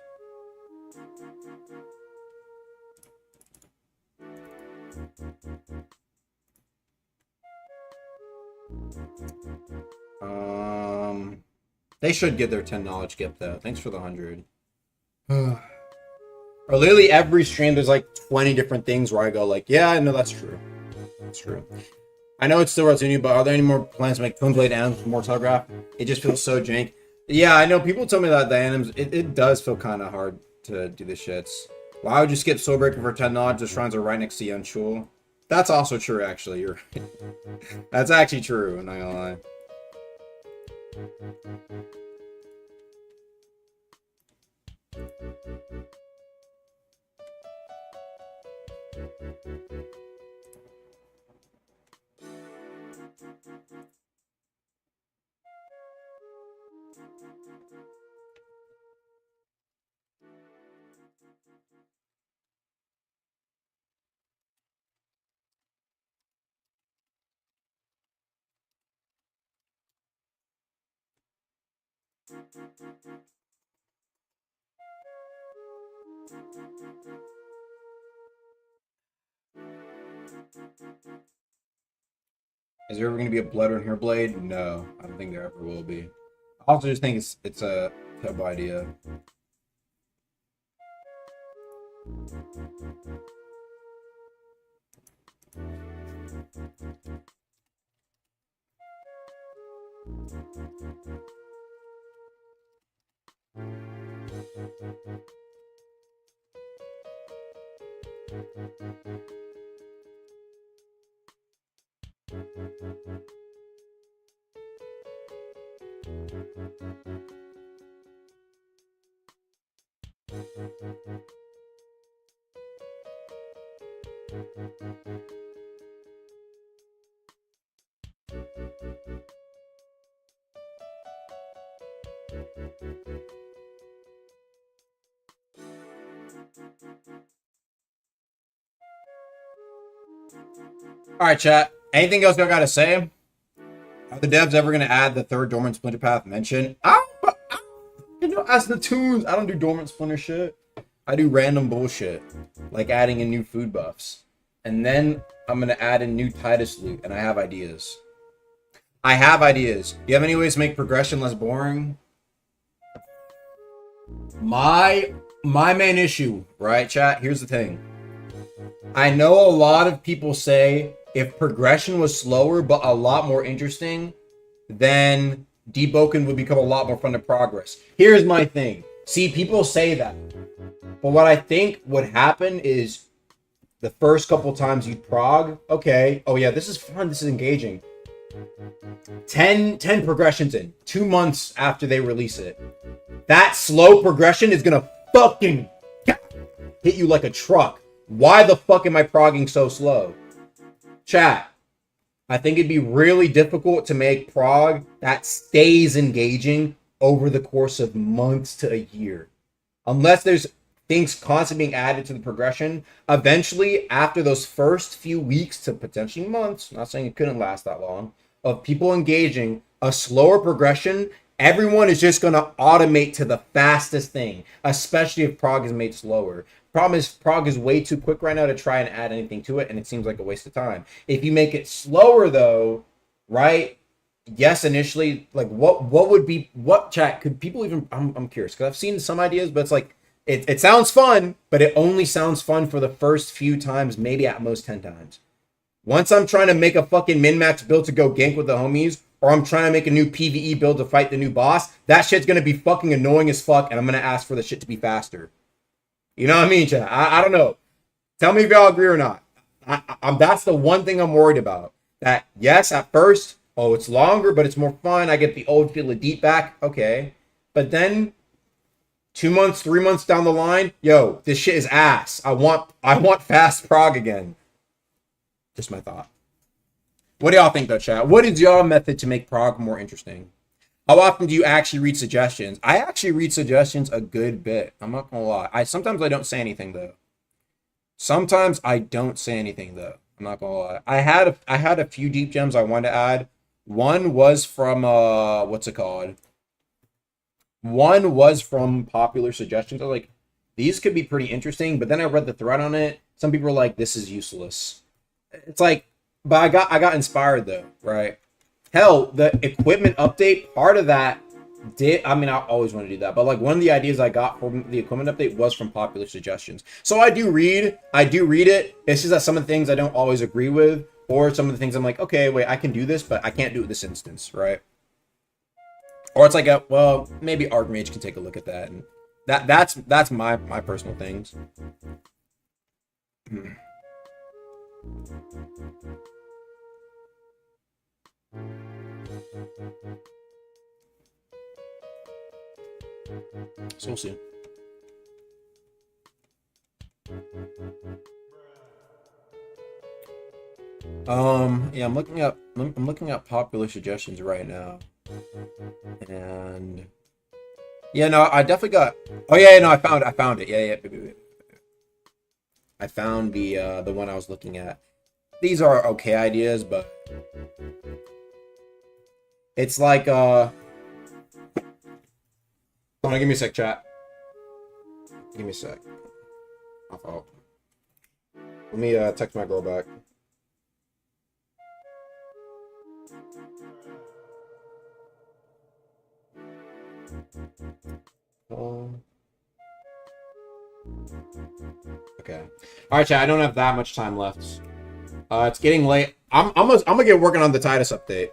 They should get their 10 knowledge skip though. Thanks for the 100. Or literally every stream, there's like 20 different things where I go like, yeah, I know that's true. That's true. I know it's still relatively new, but are there any more plans to make Twin Blade animals more telegraph? It just feels so jank. Yeah, I know people tell me that the animals, it does feel kind of hard to do the shits. Why would you skip Soulbreaker for 10 knowledge? The shrines are right next to Yunchul. That's also true, actually. You're right. That's actually true, I'm not gonna lie. Is there ever going to be a Blood on her blade? No, I don't think there ever will be. I also just think it's a terrible idea. All right, chat. Anything else y'all got to say? Are the devs ever going to add the third dormant splinter path mention? You know, as the tunes, I don't do dormant splinter shit. I do random bullshit, like adding in new food buffs. And then I'm going to add in new Titus loot, and I have ideas. Do you have any ways to make progression less boring? My main issue, right, chat? Here's the thing. I know a lot of people say if progression was slower but a lot more interesting, then Deepwoken would become a lot more fun to progress. Here's my thing. See, people say that. But what I think would happen is the first couple times you prog, okay, oh yeah, this is fun, this is engaging. 10 progressions in, 2 months after they release it. That slow progression is gonna fucking hit you like a truck. Why the fuck am I progging so slow? Chat, I think it'd be really difficult to make prog that stays engaging over the course of months to a year. Unless there's things constantly being added to the progression, eventually, after those first few weeks to potentially months, not saying it couldn't last that long, of people engaging, a slower progression, everyone is just going to automate to the fastest thing, especially if prog is made slower. Problem is, prog is way too quick right now to try and add anything to it, and it seems like a waste of time. If you make it slower, though, right? Yes, initially, like what would be, what chat could people even? I'm curious because I've seen some ideas, but it's like it sounds fun, but it only sounds fun for the first few times, maybe at most 10 times. Once I'm trying to make a fucking min-max build to go gank with the homies, or I'm trying to make a new PvE build to fight the new boss, that shit's gonna be fucking annoying as fuck, and I'm gonna ask for the shit to be faster. You know what I mean, chat? I don't know. Tell me if y'all agree or not. That's the one thing I'm worried about. That, yes, at first, oh, it's longer, but it's more fun. I get the old feel of deep back. Okay. But then 2 months, 3 months down the line, yo, this shit is ass. I want fast prog again. Just my thought. What do y'all think though, chat? What is y'all method to make prog more interesting? How often do you actually read suggestions? I actually read suggestions a good bit. I'm not gonna lie. Sometimes I don't say anything though. I'm not gonna lie. I had a few deep gems I wanted to add. One was from what's it called? One was from popular suggestions. I was like, these could be pretty interesting, but then I read the thread on it. Some people were like, this is useless. It's like, but I got inspired though, right? Hell, the equipment update, part of that I always want to do that, but like one of the ideas I got from the equipment update was from popular suggestions. So I do read it. It's just that some of the things I don't always agree with, or some of the things I'm like, okay, wait, I can do this, but I can't do it in this instance, right? Or it's like, well, maybe Archmage can take a look at that, and that's my personal things. So we'll see. Yeah, I'm looking at popular suggestions right now. And yeah, no, I definitely got, oh yeah, no, I found it. Yeah. I found the one I was looking at. These are okay ideas, but it's like hold on, give me a sec, chat. Give me a sec. My fault. Let me text my girl back. Okay. All right, chat. I don't have that much time left. It's getting late. I'm gonna get working on the Titus update.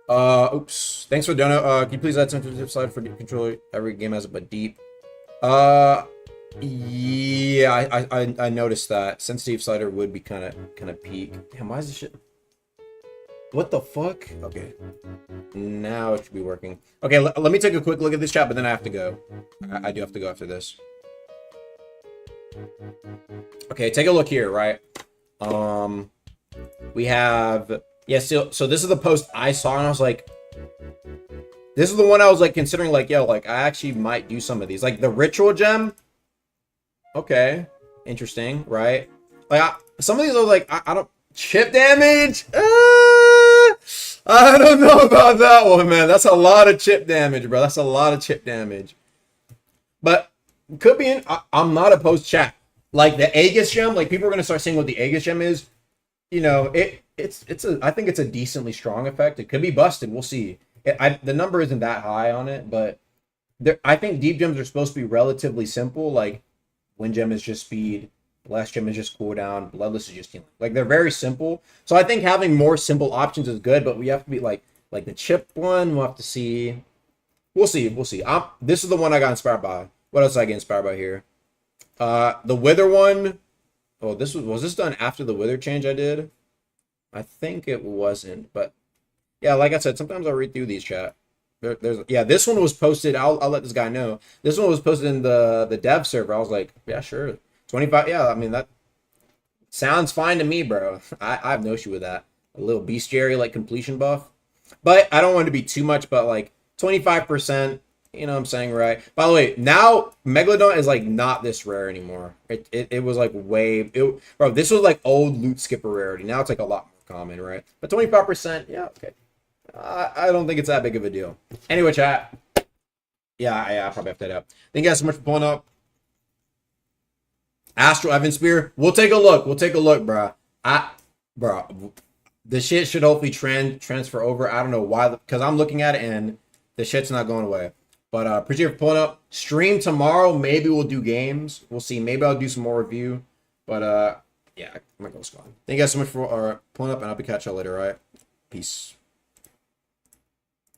Oops. Thanks for the dono. Can you please add sensitive side for deep controller? Every game has it, but deep. Yeah, I noticed that sensitive slider would be kind of peak. Damn, why is this shit? What the fuck? Okay, now it should be working. Okay, let me take a quick look at this chat, but then I have to go. I do have to go after this. Okay, take a look here, right? We have so this is the post I saw, and I was like, this is the one I was like considering, like, yo, like I actually might do some of these, like the ritual gem. Okay, interesting, right? Like some of these are like I don't chip damage. I don't know about that one, man. That's a lot of chip damage, bro. That's a lot of chip damage. But could be I'm not opposed, chat. Like the Aegis gem, like people are gonna start seeing what the Aegis gem is. You know, I think it's a decently strong effect. It could be busted. We'll see. The number isn't that high on it, but I think deep gems are supposed to be relatively simple. Like wind gem is just speed, blast gem is just cooldown, bloodless is just healing. Like they're very simple. So I think having more simple options is good, but we have to be like the chip one. We'll have to see. We'll see. This is the one I got inspired by. What else did I get inspired by here? The wither one. Oh, was this done after the wither change I did? I think it wasn't, but yeah, like I said, sometimes I'll read through these, chat. This one was posted. I'll let this guy know. This one was posted in the dev server. I was like, yeah, sure. 25. Yeah, I mean that sounds fine to me, bro. I have no issue with that. A little bestiary like completion buff, but I don't want it to be too much. But like 25%. You know what I'm saying, right? By the way, now Megalodon is like not this rare anymore. It was like bro, this was like old loot skipper rarity. Now it's like a lot more common, right? But 25%, yeah, okay. I don't think it's that big of a deal. Anyway, chat. Yeah, I probably have to head up. Thank you guys so much for pulling up. Astral Evan Spear. We'll take a look. Bro. Bro, the shit should hopefully transfer over. I don't know why, because I'm looking at it and the shit's not going away. But appreciate you for pulling up. Stream tomorrow. Maybe we'll do games. We'll see. Maybe I'll do some more review. But yeah, I'm gonna go squad. Thank you guys so much for pulling up, and I'll be catch y'all later. All right, peace.